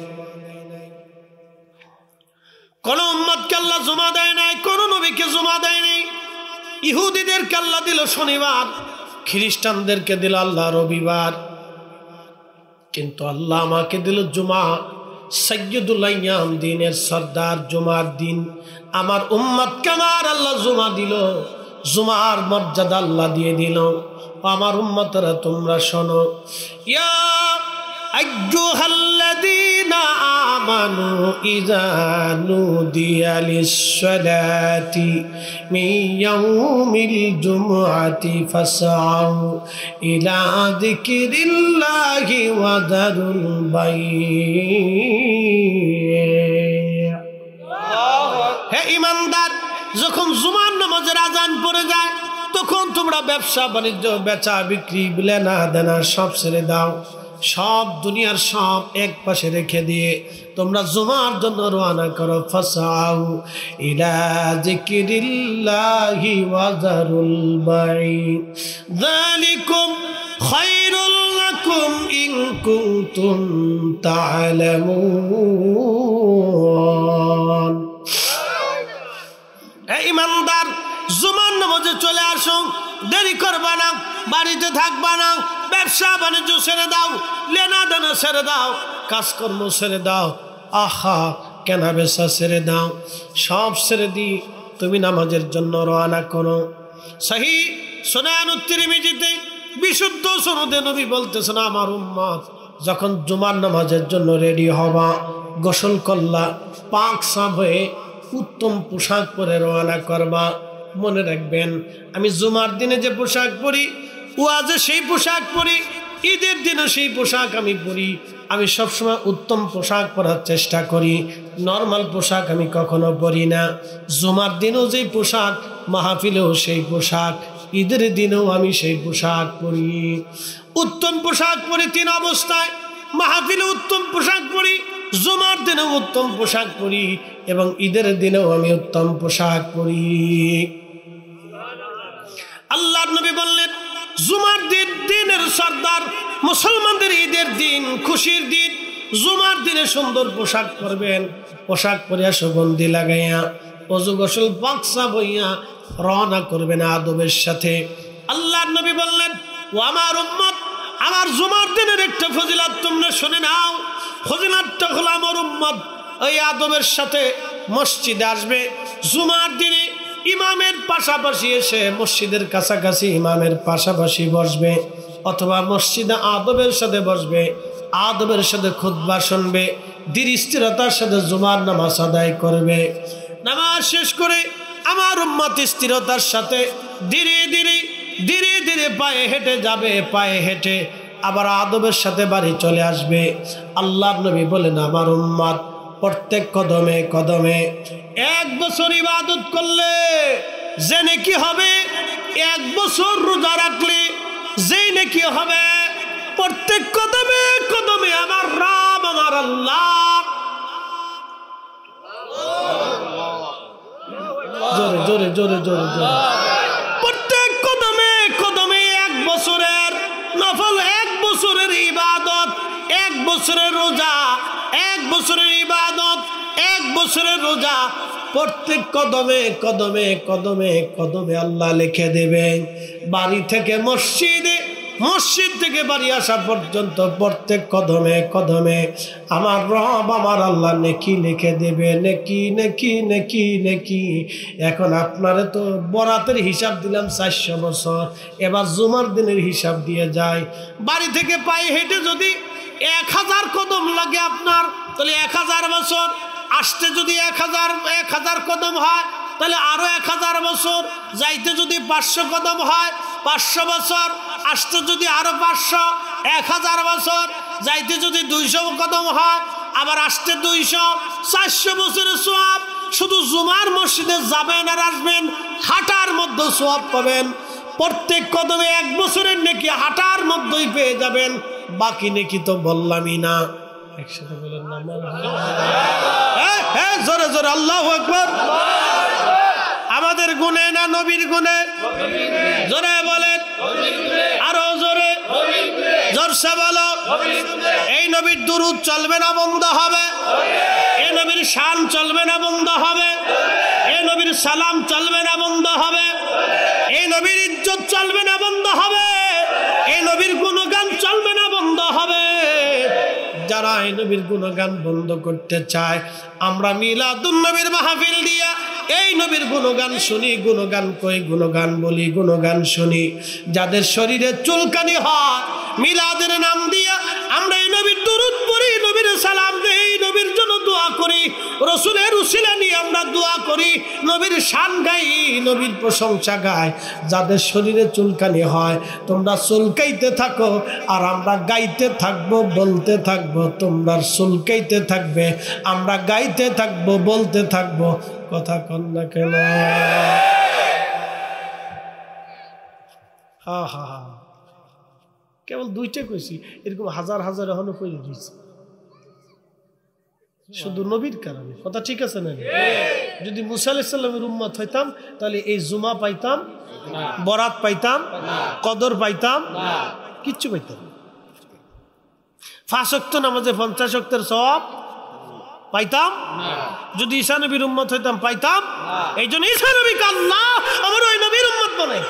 কোন উম্মতকে আল্লাহ জুমা দেয় নাই, কোন নবীকে জুমা দেয় নাই। ইহুদিদেরকে আল্লাহ দিল শনিবার, খ্রিস্টানদেরকে দিল আল্লাহ রবিবার, কিন্তু আল্লাহ আমাকে দিল জুমা, সাইয়্যিদুল আইয়াম, দিনের সর্দার, জুমার দিন আমার উম্মতকে আমার আল্লাহ জুমা দিল, জুমার মর্যাদা আল্লাহ দিয়ে দিল। আমার উম্মতরা তোমরা শোনো, ইয়া আইয়ুহাল্লাযীনা আমানু ইযা নুদিয়া লিস-সালাতি মিন ইয়াউমিল জুমআতি ফাসআউ ইলা যিকরিল্লাহি ওয়া যারুল বাই'। হে ঈমানদার, যখন জুমার নামাজের আজান পড়ে যায়, তখন তোমরা ব্যবসা বাণিজ্য, বেচা বিক্রি, লেনা দেনা সব ছেড়ে দাও, সব দুনিয়ার সব এক পাশে রেখে দিয়ে তোমরা জুমার জন্য রওনা করো। ফাসাউ ইলা যিকরিল্লাহি ওয়া যারুল বাই', যালিকুম খায়রুল লাকুম ইন কুনতুম তা'লামুন। হে ঈমানদার, জুমার নামাজে চলে আসো, দেরি করবা না, বাড়িতে থাকবা না, ব্যবসা বাণিজ্য ছেড়ে দাও, লেনা দেনা ছেড়ে দাও, কাজকর্ম ছেড়ে দাও, আহা কেনা বেচা ছেড়ে দাও, সব ছেড়ে দি তুমি নামাজের জন্য রওনা করো। সহিহ সুনানুত তিরমিজিতে বিশুদ্ধ সনদে নবী বলতেছেন, আমার উম্মত যখন জুমার নামাজের জন্য রেডি হবা, গোসল করলা, পাক সাফ হয়ে উত্তম পোশাক পরে রওনা করবা। মনে রাখবেন, আমি জুমার দিনে যে পোশাক পরি, ওয়াজে সেই পোশাক পরি, ঈদের দিনও সেই পোশাক আমি পরি। আমি সবসময় উত্তম পোশাক পরার চেষ্টা করি, নর্মাল পোশাক আমি কখনো পরি না। জুমার দিনও যেই পোশাক, মাহফিলেও সেই পোশাক, ঈদের দিনেও আমি সেই পোশাক পরি। উত্তম পোশাক পরি 3 অবস্থায়, মাহফিলে উত্তম পোশাক পরি, জুমার দিনেও উত্তম পোশাক পরি এবং ঈদের দিনেও আমি উত্তম পোশাক পরি। আল্লাহর নবী বললেন, জুমার দিন দিনের সর্দার, মুসলমানদের ঈদের দিন, খুশির দিন। জুমার দিনে সুন্দর পোশাক পরবেন, পোশাক পরিয়া সুগন্ধি লাগাইয়া অজু গোসল বাক্সা বইয়া রওনা করবেন আদবের সাথে। আল্লাহর নবী বললেন, ও আমার উম্মত, আমার জুমার দিনের একটা ফজিলত তোমরা শুনে নাও। ফজিলতটা হলো আমার উম্মত ওই আদবের সাথে মসজিদে আসবে। জুমার দিনে ইমামের পাশাপাশি এসে, মসজিদের কাছাকাছি ইমামের পাশাপাশি বসবে, অথবা মসজিদে আদবের সাথে বসবে, আদবের সাথে খুতবা শুনবে, ধীর স্থিরতার সাথে জুমার নামাজ আদায় করবে। নামাজ শেষ করে আমার উম্মত স্থিরতার সাথে ধীরে ধীরে ধীরে ধীরে পায়ে হেঁটে যাবে, পায়ে হেঁটে আবার আদবের সাথে বাড়ি চলে আসবে। আল্লাহর নবী বলেন, আমার উম্মত প্রত্যেক কদমে কদমে 1 বছর ইবাদত করলে যে নেকি হবে, 1 বছর রোজা রাখলে যেই নেকি হবে, প্রত্যেক কদমে কদমে আমার রব, আমার আল্লাহ, জোরে জোরে জোরে জোরে জোরে, প্রত্যেক কদমে কদমে 1 বছরের নফল, 1 বছরের ইবাদত, 1 বছরের রোজা, 1 বছরের ইবাদত, 1 বছরের রোজা, প্রত্যেক কদমে কদমে কদমে কদমে আল্লাহ লিখে দেবেন। বাড়ি থেকে মসজিদে, মসজিদ থেকে বাড়ি আসা পর্যন্ত প্রত্যেক কদমে কদমে আমার রব, আমার আল্লাহ নেকি লিখে দেবে, নেকি নেকি নেকি নেকি। এখন আপনারা তো বরাতের হিসাব দিলাম 400 বছর, এবার জুমার দিনের হিসাব দিয়ে যায়। বাড়ি থেকে পায়ে হেঁটে যদি 1000 কদম লাগে আপনার, তাহলে 1000 বছর। আসতে যদি 1000 কদম হয়, তাহলে আরো 1000 বছর। যাইতে যদি 500 কদম হয়, 500 বছর। আসতে যদি আরো 500, 1000 বছর। যাইতে যদি 200 কদম হয়, আবার আসতে 200, 400 বছরের সওয়াব। শুধু জুমার মসজিদে যাবেন আর আসবেন, হাঁটার মধ্যে সওয়াব পাবেন। প্রত্যেক কদমে 1 বছরের নেকি হাঁটার মধ্যেই পেয়ে যাবেন। বাকি নেকি তো বললামই না। একসাথে বলেন না, হ্যাঁ হ্যাঁ, জোরে জোরে আল্লাহু আকবার। আমাদের গুণে না নবীর গুণে? জোরে বলেন, আরো জোরে, জোরসে বলো। এই নবীর দুরূদ চলবে না বন্ধ হবে, এই নবীর শান চলবে না বন্ধ হবে, এই নবীর সালাম চলবে না বন্ধ হবে, এই নবীর ইজ্জত চলবে না বন্ধ হবে, এই নবীর গুণগান চলবে না বন্ধ হবে। যারা এই নবীর গুণগান বন্ধ করতে চায়, আমরা মিলাদুন নবীর মাহফিল দিয়া এই নবীর গুণগান শুনি, গুণগান কই, গুণগান বলি, গুণগান শুনি। যাদের শরীরে চুলকানি হয়, মিলাদের নাম দিয়া আমরা এই নবীর দুরূদ পড়ি, নবীর সালাম দেই, নবীর জন্য দোয়া করি, রসুলের উসিলা নিয়ে আমরা দোয়া করি, নবীর শান গাই, নবীর প্রশংসা গাই। যাদের শরীরে চুলকানি হয়, তোমরা চুলকাইতে থাকো আর আমরা গাইতে থাকবো, বলতে থাকবো। তোমরা চুলকাইতে থাকবে, আমরা গাইতে থাকবো, বলতে থাকবো। কথা কন না কেন? হা হা হা, কেবল 2টা কইছি, এরকম হাজার হাজার এখনো কইরে দিয়েছি, শুধু নবীর কারণে। কথা ঠিক আছে না? যদি মুসা আলাইহিস সালামের উম্মত হইতাম, তাহলে এই জুমা পাইতাম, বরাত পাইতাম, কদর পাইতাম, কিচ্ছু পাইতাম। 5 ওয়াক্ত নামাজে 50 ওয়াক্তের সওয়াব পাইতাম। যদি ঈসা নবীর উম্মত হইতাম, পাইতাম। এই জন্য ঈসা নবীকে আল্লাহ আমার ওই নবীর উম্মত বানাই।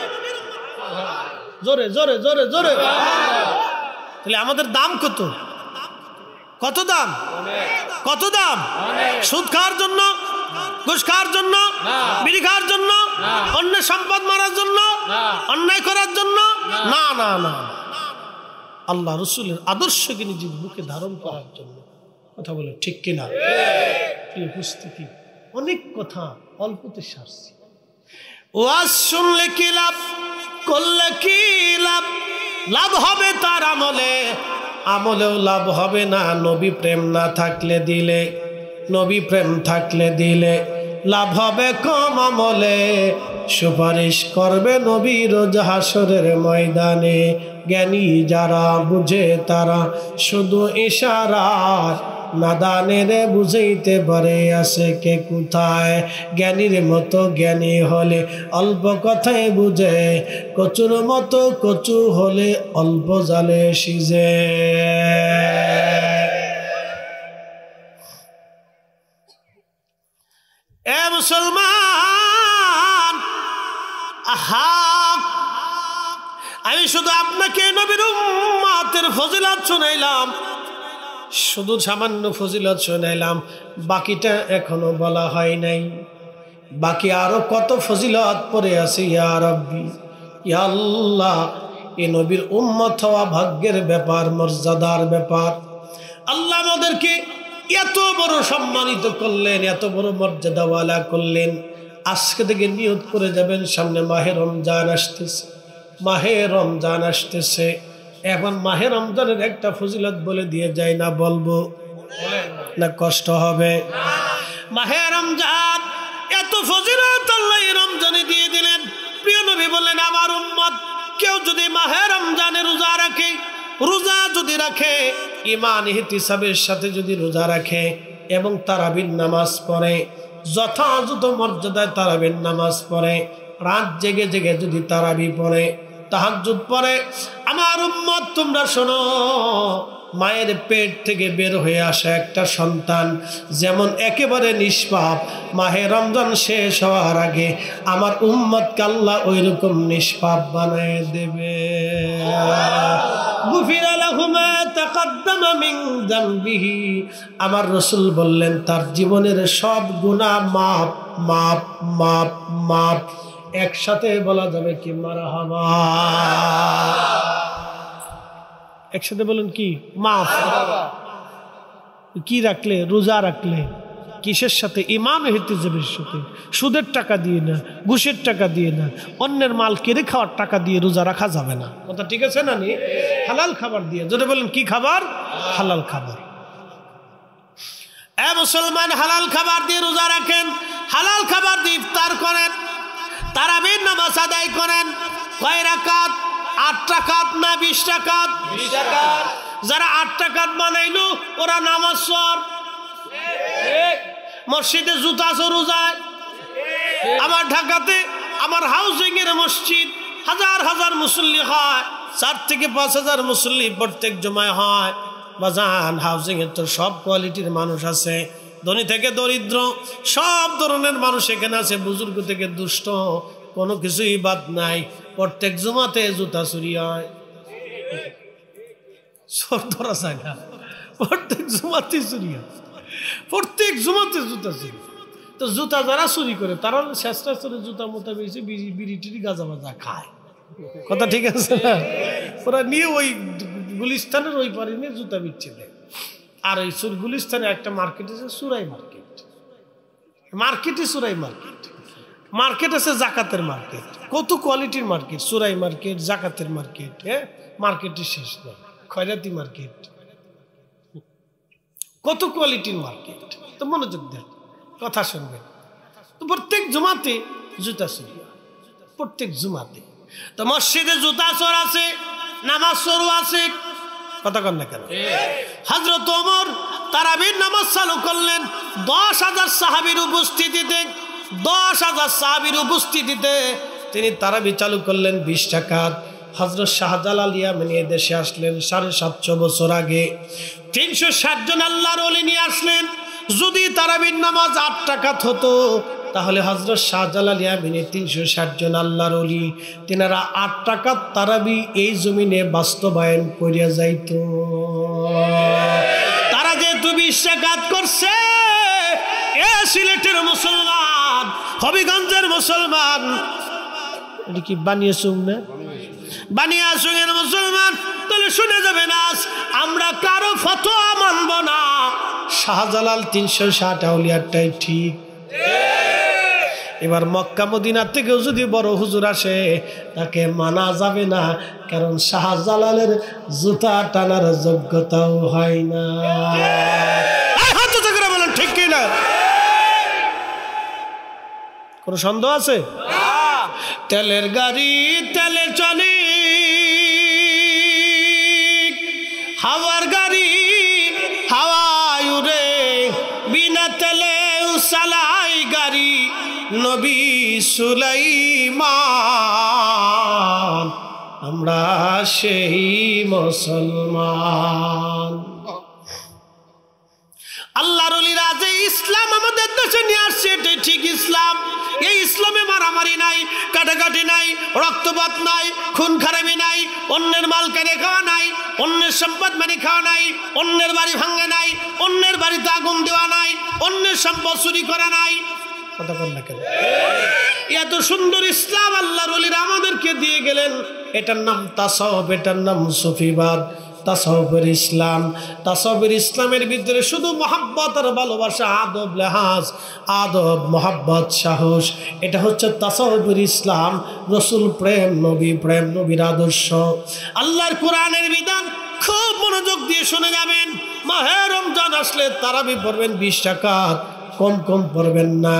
জোরে জোরে জোরে জোরে। তাহলে আমাদের দাম কত? কত দাম? কত দাম? সুদ খাওয়ার জন্য, ঘুষ খাওয়ার জন্য, বিড়ি খাওয়ার জন্য, অন্যের সম্পদ মারার জন্য, অন্যায় করার জন্য? না না না, আল্লাহ রসুলের আদর্শকে নিজের বুকে ধারণ করার জন্য। কথা বলে ঠিক কিনা? উপস্থিতি, অনেক কথা অল্পতে সারছি। ওয়াজ শুনলে কি লাভ, করলে কি লাভ, লাভ হবে তার আমলে, আমলেও লাভ হবে না নবী প্রেম না থাকলে দিলে। নবী প্রেম থাকলে দিলে লাভ হবে কম, আমলে সুপারিশ করবে নবী রোজ হাসরের ময়দানে। জ্ঞানী যারা বুঝে তারা শুধু ইশারায়, নাদানের বুঝাইতে পারে আছে কে কোথায়। জ্ঞানীর মতো জ্ঞানী হলে অল্প কথায় বুঝে, কচুর মতো কচু হলে অল্প জালে সিজে। এ মুসলমান, আহা, আমি শুধু আপনাকে নবীর উম্মতের ফজিলত শুনাইলাম, শুধু সামান্য ফজিলত শুনাইলাম, বাকিটা এখনো বলা হয় নাই। বাকি আরো কত ফজিলত পড়ে আছে। ইয়া রাব্বি, ইয়া আল্লাহ, এ নবীর উম্মত হওয়া ভাগ্যের ব্যাপার, মর্যাদার ব্যাপার। আল্লাহ আমাদেরকে এত বড় সম্মানিত করলেন, এত বড় মর্যাদাওয়ালা করলেন। আজকে থেকে নিয়ত করে যাবেন, সামনে মাহে রমজান আসতেছে, মাহে রমজান আসতেছে। এখন মাহে রমজানের একটা ফজিলত বলে দিয়ে যায় না, বলবো না কষ্ট হবে? মাহে রমজান এত ফজিলত আল্লাহ রমজানে দিয়ে দিলেন। প্রিয় নবী বললেন, আমার উম্মত কেউ যদি মাহে রমজানে রোজা রাখে, রোজা যদি রাখে, ঈমান ইহতিসাবের সাথে যদি রোজা রাখে এবং তারাবির নামাজ পড়ে, যথাযথ মর্যাদায় তারাবির নামাজ পড়ে, রাত জেগে জেগে যদি তারাবি পড়ে, তাহাজ্জুদ পড়ে, আমার উম্মত তোমরা শোনো, মায়ের পেট থেকে বের হয়ে আসা একটা সন্তান যেমন একেবারে নিষ্পাপ, মাহে রমজান শেষ হওয়ার আগে আমার উম্মতকে আল্লাহ ওই রকম নিষ্পাপ বানায় দেবে। গুফিরা লাহু মা তাকাদ্দামা মিন যামবিহি, আমার রাসূল বললেন তার জীবনের সব গুনাহ মাফ মাফ মাফ মাফ। একসাথে বলা যাবে কি মারহাবা? একসাথে বলুন কি? মাফ। কি রাখলে? রোজা রাখলে। কিসের সাথে? ঈমান ও ইহতিসাবের সাথে। সুদের টাকা দিয়ে না, ঘুষের টাকা দিয়ে না, অন্যের মাল কেড়ে খাওয়ার টাকা দিয়ে রোজা রাখা যাবে না। কথা ঠিক আছে না? নি হালাল খাবার দিয়ে। যদি বলেন কি খাবার? হালাল খাবার। এ মুসলমান, হালাল খাবার দিয়ে রোজা রাখেন, হালাল খাবার দিয়ে ইফতার করেন, তারাবির নামাজ আদায় করেন। কয় রাকাত? 8 রাকাত না 20 রাকাত? 20 রাকাত। যারা 8 রাকাত বানাইলো ওরা নামাজ পড়, মসজিদে জুতা চোরও যায়। আমার ঢাকাতে আমার হাউজিং এর মসজিদ, হাজার হাজার মুসল্লি হয়, 4 থেকে 5 হাজার মুসল্লি প্রত্যেক জুমায় হয়। বাজান, হাউজিং এর তো সব কোয়ালিটির মানুষ আছে, ধনী থেকে দরিদ্র সব ধরনের মানুষ এখানে আছে, বুজুর্গ থেকে দুষ্ট, কোনো কিছুই বাদ নাই। প্রত্যেক জুমাতে জুতা চুরি হয়, চোর ধরা যায় না, প্রত্যেক জুমাতে চুরি হয়, প্রত্যেক জুমাতে জুতা চুরি। তো জুতা যারা চুরি করে তারা চেষ্টা করে জুতা মোতা বেশি বিড়ি টিড়ি গাঁজা মাজা খায়। কথা ঠিক আছে? ওরা নিয়ে ওই গুলিস্তানের ওই পারে নিয়ে জুতা বিচ্ছে দেয়। আর এই গুলিস্তানে একটা মার্কেট আছে, সুরাই মার্কেট, মার্কেটই সুরাই মার্কেট। মার্কেট আছে জাকাতের মার্কেট, কত কোয়ালিটির মার্কেট, সুরাই মার্কেট, জাকাতের মার্কেট। হ্যাঁ, মার্কেটের শেষ নয়, খয়রাতি মার্কেট, কত কোয়ালিটির মার্কেট। তো মনোযোগ দেন, কথা শুনবেন। তো প্রত্যেক জুমাতে জুতা চুরি, প্রত্যেক জুমাতে। তো মসজিদে জুতা চোর আছে, নামাজ চোরও আছে। কথা কন না কেন? হযরত ওমর তারাবির নামাজ চালু করলেন 10,000 সাহাবীর উপস্থিতিতে, 10,000 সাহাবীর উপস্থিতিতে তিনি তারাবি চালু করলেন 20 রাকাত। হযরত শাহজালাল ইয়ামানি দেশে আসলেন 750 বছর আগে। 360 জন আল্লাহর ওলি নিয়ে আসলেন। যদি তারাবির নামাজ 8 রাকাত হতো তাহলে হযরত শাহজালাল ইয়ামানি 360 জন আল্লাহর ওলি, তিনারা 8 রাকাত তারাবি এই জমিনে বাস্তবায়ন করিয়া যাইত। তারা যেহেতু 20 রাকাত করছে, এ সিলেটের মুসলমান, হবিগঞ্জের মুসলমান, এটা কি বানিয়েছুম না? বানিয়াচুঙের মুসলমান, তাহলে শুনে যাবেন আজ আমরা কারো ফতোয়া মানব না। শাহজালাল 360 আউলিয়ারটাই ঠিক। এবার মক্কা মদিনা থেকেও যদি বড় হুজুর আসে তাকে মানা যাবে না, কারণ শাহজালালের জুতা টানার যোগ্যতাও হয় না। বলেন ঠিক কি না? কোন সন্দেহ আছে? তেলের গাড়ি তেলে চলে, হাওয়ার গাড়ি হাওয়ায় উড়ে, বিনা তেলে চালাই গাড়ি নবী সুলাইমান, আমরা সেই মুসলমান। আল্লাহর ওলিরা যে ইসলাম আমাদের দেশে নিয়ে আসছে এটাই ঠিক ইসলাম। এই ইসলামে মারামারি নাই, কাটাকাটি নাই, রক্তপাত নাই, খুন খারাপি নাই, অন্যের মাল কেড়ে খাওয়া নাই, অন্যের সম্পদ মেরে খাওয়া নাই, অন্যের বাড়ি ভাঙা নাই, অন্যের বাড়িতে আগুন দেওয়া নাই, অন্যের সম্পদ চুরি করা নাই। কথা বল না কেন? এত সুন্দর ইসলাম আল্লাহর ওলিরা আমাদেরকে দিয়ে গেলেন। এটার নাম তাসাউফ, এটার নাম সুফিবাদ। তাসাউফের ইসলাম, তাসাউফের ইসলামের ভিতরে শুধু মহব্বত আর ভালোবাসা, আদব লেহাজ, আদব মহব্বত সাহস, এটা হচ্ছে তাসাউফের ইসলাম। রসুল প্রেম, নবী প্রেম, নবীর আদর্শ, আল্লাহর কোরআনের বিধান। খুব মনোযোগ দিয়ে শুনে যাবেন। মাহে রমজান আসলে তারাবি পড়বেন 20 রাকাত, কম কম পড়বেন না।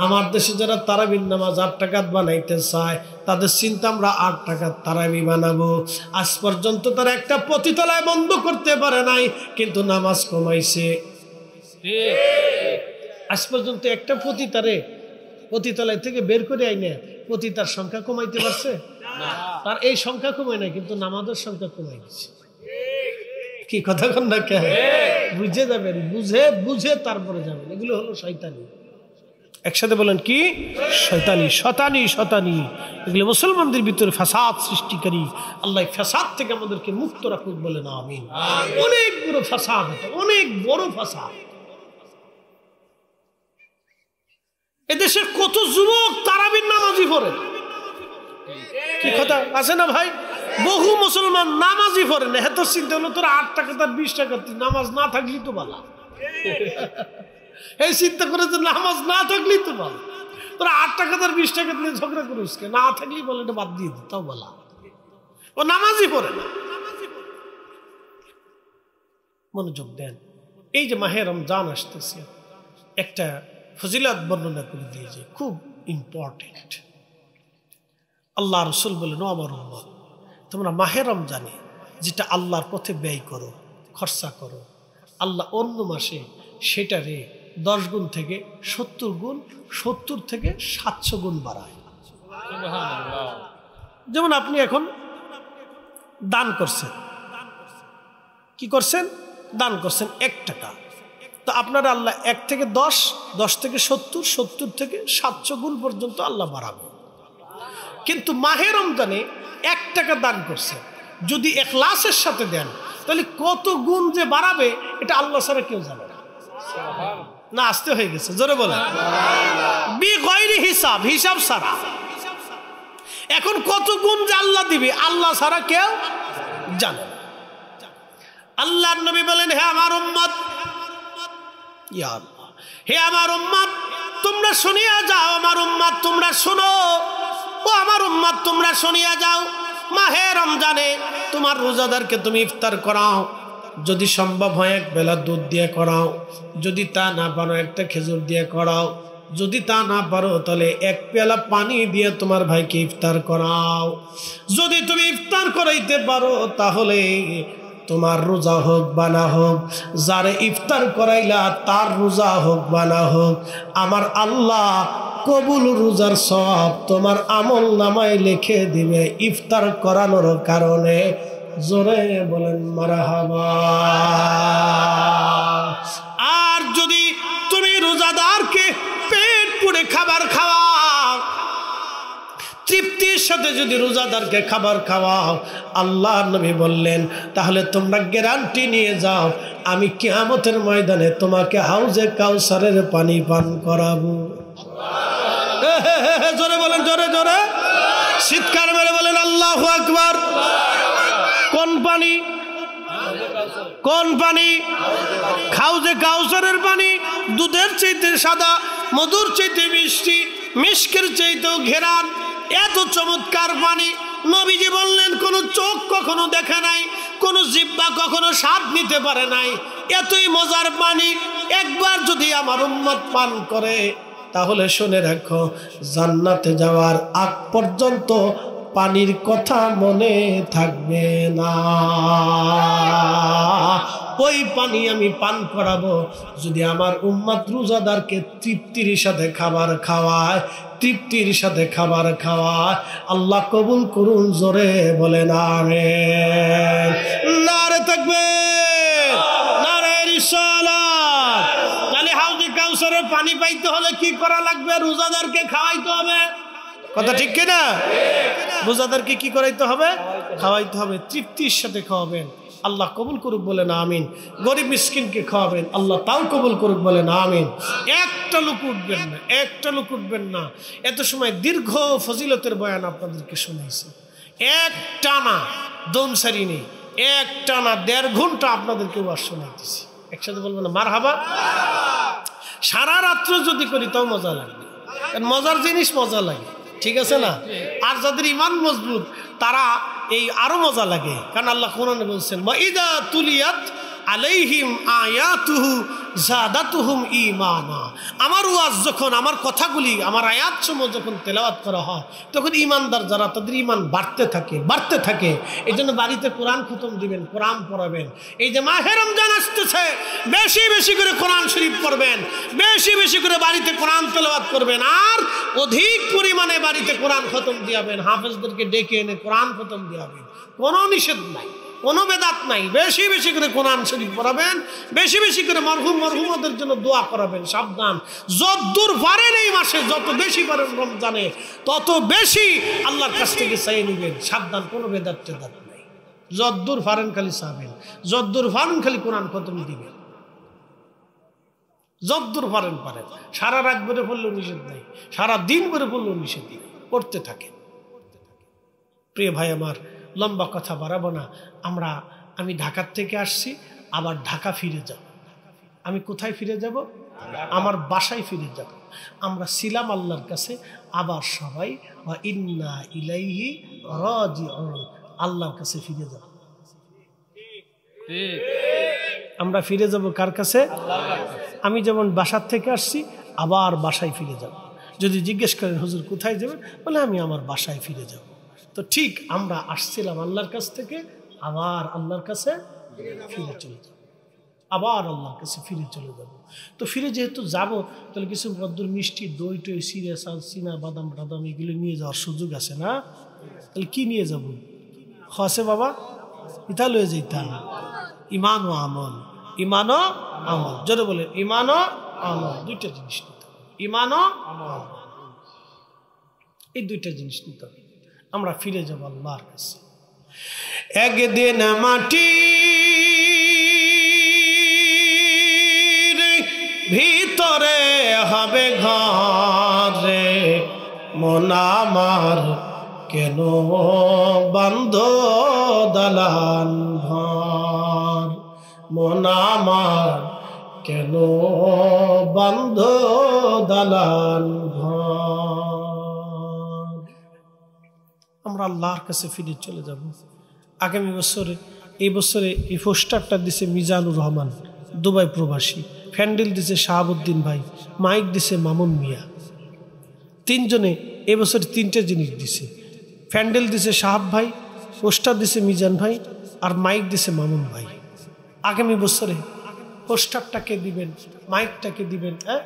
আমার দেশে যারা তারাবির নামাজ 8 রাকাত বানাইতে চায় তাদের চিন্তা আমরা 8 রাকাত তারাবি বানাবো। আজ পর্যন্ত তারা একটা পতিতলায় বন্ধ করতে পারে নাই, কিন্তু নামাজ কমাইছে। আজ পর্যন্ত একটা পতিতলায় থেকে বের করে আইনে পতিতার সংখ্যা কমাইতে পারছে? তার এই সংখ্যা কমায় নাই, কিন্তু নামাজের সংখ্যা কমাই দিচ্ছে। কি কথা কন না? কে বুঝে যাবেন, বুঝে তারপরে যাবেন। এগুলো হলো শয়তানি। একসাথে বলেন কি? শয়তানি, শতানি, শতানি। এগুলো মুসলমানদের ভিতরে ফাসাদ সৃষ্টিকারী। আল্লাহ ফাসাদ থেকে আমাদেরকে মুক্ত রাখুক, বলেন আমিন। অনেক বড় ফাসাদ, অনেক বড় ফাসাদ। এদেশের কত যুবক তারাবির নামাজই পড়ে। কি কথা আছে না ভাই? বহু মুসলমান নামাজই পড়ে না। এত চিন্তা হলো তোর 8 টাকা তার 20 টাকা, নামাজ না থাকলেই তো ভালো। এই চিন্তা করে যে নামাজ না থাকলেই তো ভালো। তোরা 8 টাকা তার 20 টাকা দিয়ে ঝগড়া করিস, না থাকলেই বলে এটা বাদ দিয়ে দিত, তাও বলা। ও নামাজই পড়ে না। মনোযোগ দেন। এই যে মাহে রমজান আসতেছে, একটা ফজিলত বর্ণনা করে দিয়েছে, খুব ইম্পর্টেন্ট। আল্লাহ রসুল বলেন, ও আমার উম্মত, তোমরা মাহে রমজানে যেটা আল্লাহর পথে ব্যয় করো, খরচা করো, আল্লাহ অন্য মাসে সেটারে 10 গুণ থেকে 70 গুণ, 70 থেকে 700 গুণ বাড়ায়। যেমন আপনি এখন দান করছেন, কি করছেন? দান করছেন 1 টাকা, তো আপনার আল্লাহ 1 থেকে 10, 10 থেকে 70, 70 থেকে 700 গুণ পর্যন্ত আল্লাহ বাড়াবে। কিন্তু মাহে রমজানে 1 টাকা দান করছে, যদি ইখলাসের সাথে দেন তাহলে কত গুণ যে বাড়াবে এটা আল্লাহ ছাড়া কেউ জানে না। না আসতে হয়ে গেছে, জোরে বলেন। বিগয়রি হিসাব, হিসাব ছাড়া। এখন কত গুণ যে আল্লাহ দিবে আল্লাহ ছাড়া কেউ জানে না। আল্লাহর নবী বলেন, হে আমার উম্মত, ইয়া আল্লাহ, হে আমার উম্মত তোমরা শুনিয়া যাও, আমার উম্মত তোমরা শোনো, ও আমার উম্মত তোমরা শুনিয়া যাও। মাহে রমজানে তোমার রোজাদারকে তুমি ইফতার করাও, যদি সম্ভব হয় 1 বেলা দুধ দিয়ে করাও, যদি তা না পারো একটা খেজুর দিয়ে করাও, যদি তা না পারো তাহলে 1 পেয়ালা পানি দিয়ে তোমার ভাইকে ইফতার করাও। যদি তুমি ইফতার করাইতে পারো তাহলে তোমার রোজা হোক বা না হোক, যারে ইফতার করাইলা তার রোজা হোক বা না হোক, আমার আল্লাহ কবুল রোজার সওয়াব তোমার আমল নামায় লিখে দিবে ইফতার করানোর কারণে। জোরে বলেন মারহাবা। আর যদি তুমি রোজাদারকে পেট পুড়ে খাবার খাওয়াও, তৃপ্তির সাথে যদি রোজাদারকে খাবার খাওয়াও, আল্লাহ নবী বললেন তাহলে তোমরা গ্যারান্টি নিয়ে যাও, আমি কিয়ামতের ময়দানে তোমাকে হাউজে কাউসারের পানি পান করাবো। জোরে বলেন, জোরে জোরে চিৎকার মেরে বলেন আল্লাহু আকবার। কোন পানি? কোন পানি? হাউজে কাউসারের পানি। দুধের চাইতে সাদা, মধুর চাইতে মিষ্টি, মিশকের চাইতেও ঘেরান, এত চমৎকার পানি। নবীজি বললেন কোন চোখ কখনো দেখে নাই, কোন জিহ্বা কখনো স্বাদ নিতে পারে নাই, এতই মজার পানি। একবার যদি আমার উম্মত পান করে তাহলে শুনে রাখো, জান্নাতে যাওয়ার আগ পর্যন্ত পানির কথা মনে থাকবে না। ওই পানি আমি পান করাবো যদি আমার উম্মত রোজাদারকে তৃপ্তির সাথে খাবার খাওয়ায়, তৃপ্তির সাথে খাবার খাওয়ায়। আল্লাহ কবুল করুন, জোরে বলেন আমিন। নারে তাকবীর, নারে রিসালাত। তাহলে হাউজে কাউসারের পানি পাইতে হলে কি করা লাগবে? রোজাদারকে খাওয়াইতে হবে। কথা ঠিক কিনা? রোজাদারকে কি করাইতে হবে? খাওয়াইতে হবে, তৃপ্তির সাথে খাওয়াবেন। আল্লাহ কবুল করুক বলেন আমিন। গরিব মিসকিনকে খাওয়াবেন, আল্লাহ তাও কবুল করুক বলেন আমিন। একটা লোক উঠবেন না, একটা লোক উঠবেন না। এত সময় দীর্ঘ ফজিলতের বয়ান আপনাদেরকে শোনাইছি, এক টানা দম সারি নেই, এক টানা 1.5 ঘন্টা আপনাদেরকে ওয়াজ শোনাইতেছি। একসাথে বলবেন না মারহাবা? সারা রাত্র যদি করি তাও মজা লাগবে, কারণ মজার জিনিস মজা লাগে, ঠিক আছে না? আর যাদের ইমান মজবুত তারা এই আরো মজা লাগে, কারণ আল্লাহ কোরআনে বলছেন ওয়াইদা তুলিয়াত আলাইহিম আয়াতুহু যাদাতুহুম ঈমানা। আমার ওয়াজ যখন, আমার কথাগুলি, আমার আয়াতসমূহ যখন তেলাওয়াত করা হয় তখন ঈমানদার যারা তাদের ঈমান বাড়তে থাকে, বাড়তে থাকে। এই জন্য বাড়িতে কোরআন খতম দিবেন, কোরআন পড়াবেন। এই যে মাহে রমজান আসতেছে, বেশি বেশি করে কোরআন শরীফ পড়বেন, বেশি বেশি করে বাড়িতে কোরআন তেলাওয়াত করবেন, আর অধিক পরিমাণে বাড়িতে কোরআন খতম দিয়াবেন। হাফেজদেরকে ডেকে এনে কোরআন খতম দিয়াবেন, কোনো নিষেধ নাই, কোনো বেদাত নাই। বেশি বেশি করে কোরআন শরীফ পড়াবেন, বেশি বেশি করে মরহুম মরহুমাদের জন্য দোয়া করাবেন। সাবধান, যতদূর পারেন এই মাসে, যত বেশি পারেন রমজানে তত বেশি আল্লাহর কাছ থেকে চাইয়ে নেবেন। সাবধান, কোনো বেদাত টেদাত নাই। যতদূর পারেন খালি চাবেন, যতদূর পারেন খালি কোরআন খতম দিবেন, যতদূর পারেন পারেন। সারা রাত ভরে পড়লেও নিষেধ নাই, সারা দিন ভরে পড়লেও নিষেধ নেই, পড়তে থাকে। প্রিয় ভাই আমার, লম্বা কথা বাড়াবো না। আমি ঢাকার থেকে আসছি, আবার ঢাকা ফিরে যাব। আমি কোথায় ফিরে যাব? আমার বাসায় ফিরে যাব। আমরা ছিলাম আল্লাহর কাছে, আবার সবাই ওয়া ইন্না ইলাইহি রাজিউন, আল্লাহর কাছে ফিরে যাব। আমরা ফিরে যাব কার কাছে? আমি যেমন বাসার থেকে আসছি, আবার বাসায় ফিরে যাব। যদি জিজ্ঞেস করেন হুজুর কোথায় যাবেন, বলে আমি আমার বাসায় ফিরে যাব। তো ঠিক আমরা আসছিলাম আল্লাহর কাছ থেকে, আবার আল্লাহর কাছে ফিরে চলে যাব, আবার আল্লাহর কাছে ফিরে চলে যাব। তো ফিরে যেহেতু যাব, তাহলে কিছু মধুর মিষ্টি, দই টই, সিরে চাল, চিনা বাদাম টাদাম এগুলো নিয়ে যাওয়ার সুযোগ আছে না? তাহলে কি নিয়ে যাব? হসে বাবা, ইতা লয়ে যেতাম ইমান ও আমল, ইমান ও আমল। জোরে বলেন ইমান ও আমল, দুইটা জিনিস নিতে হবে। ইমান ও আমল, এই দুইটা জিনিস নিতে হবে। আমরা ফিরে যাব আল্লাহর কাছে। একদিন মাটির ভিতরে হবে ঘরে, মন আমার কেন বন্ধ দালান ঘর, মন আমার কেন বন্ধ দালান ঘর। আমরা আল্লাহর কাছে ফিরে চলে যাব। আগামী বছরে, এই বছরে এই পোস্টারটা দিছে মিজানুর রহমান, দুবাই প্রবাসী। ফ্যান্ডেল দিছে শাহাবুদ্দিন ভাই, মাইক দিছে মামুন মিয়া। তিনজনে এবছর 3টে জিনিস দিছে। ফ্যান্ডেল দিছে শাহাব ভাই, পোস্টার দিছে মিজান ভাই, আর মাইক দিছে মামুন ভাই। আগামী বছরে পোস্টারটাকে দিবেন, মাইকটাকে দিবেন, হ্যাঁ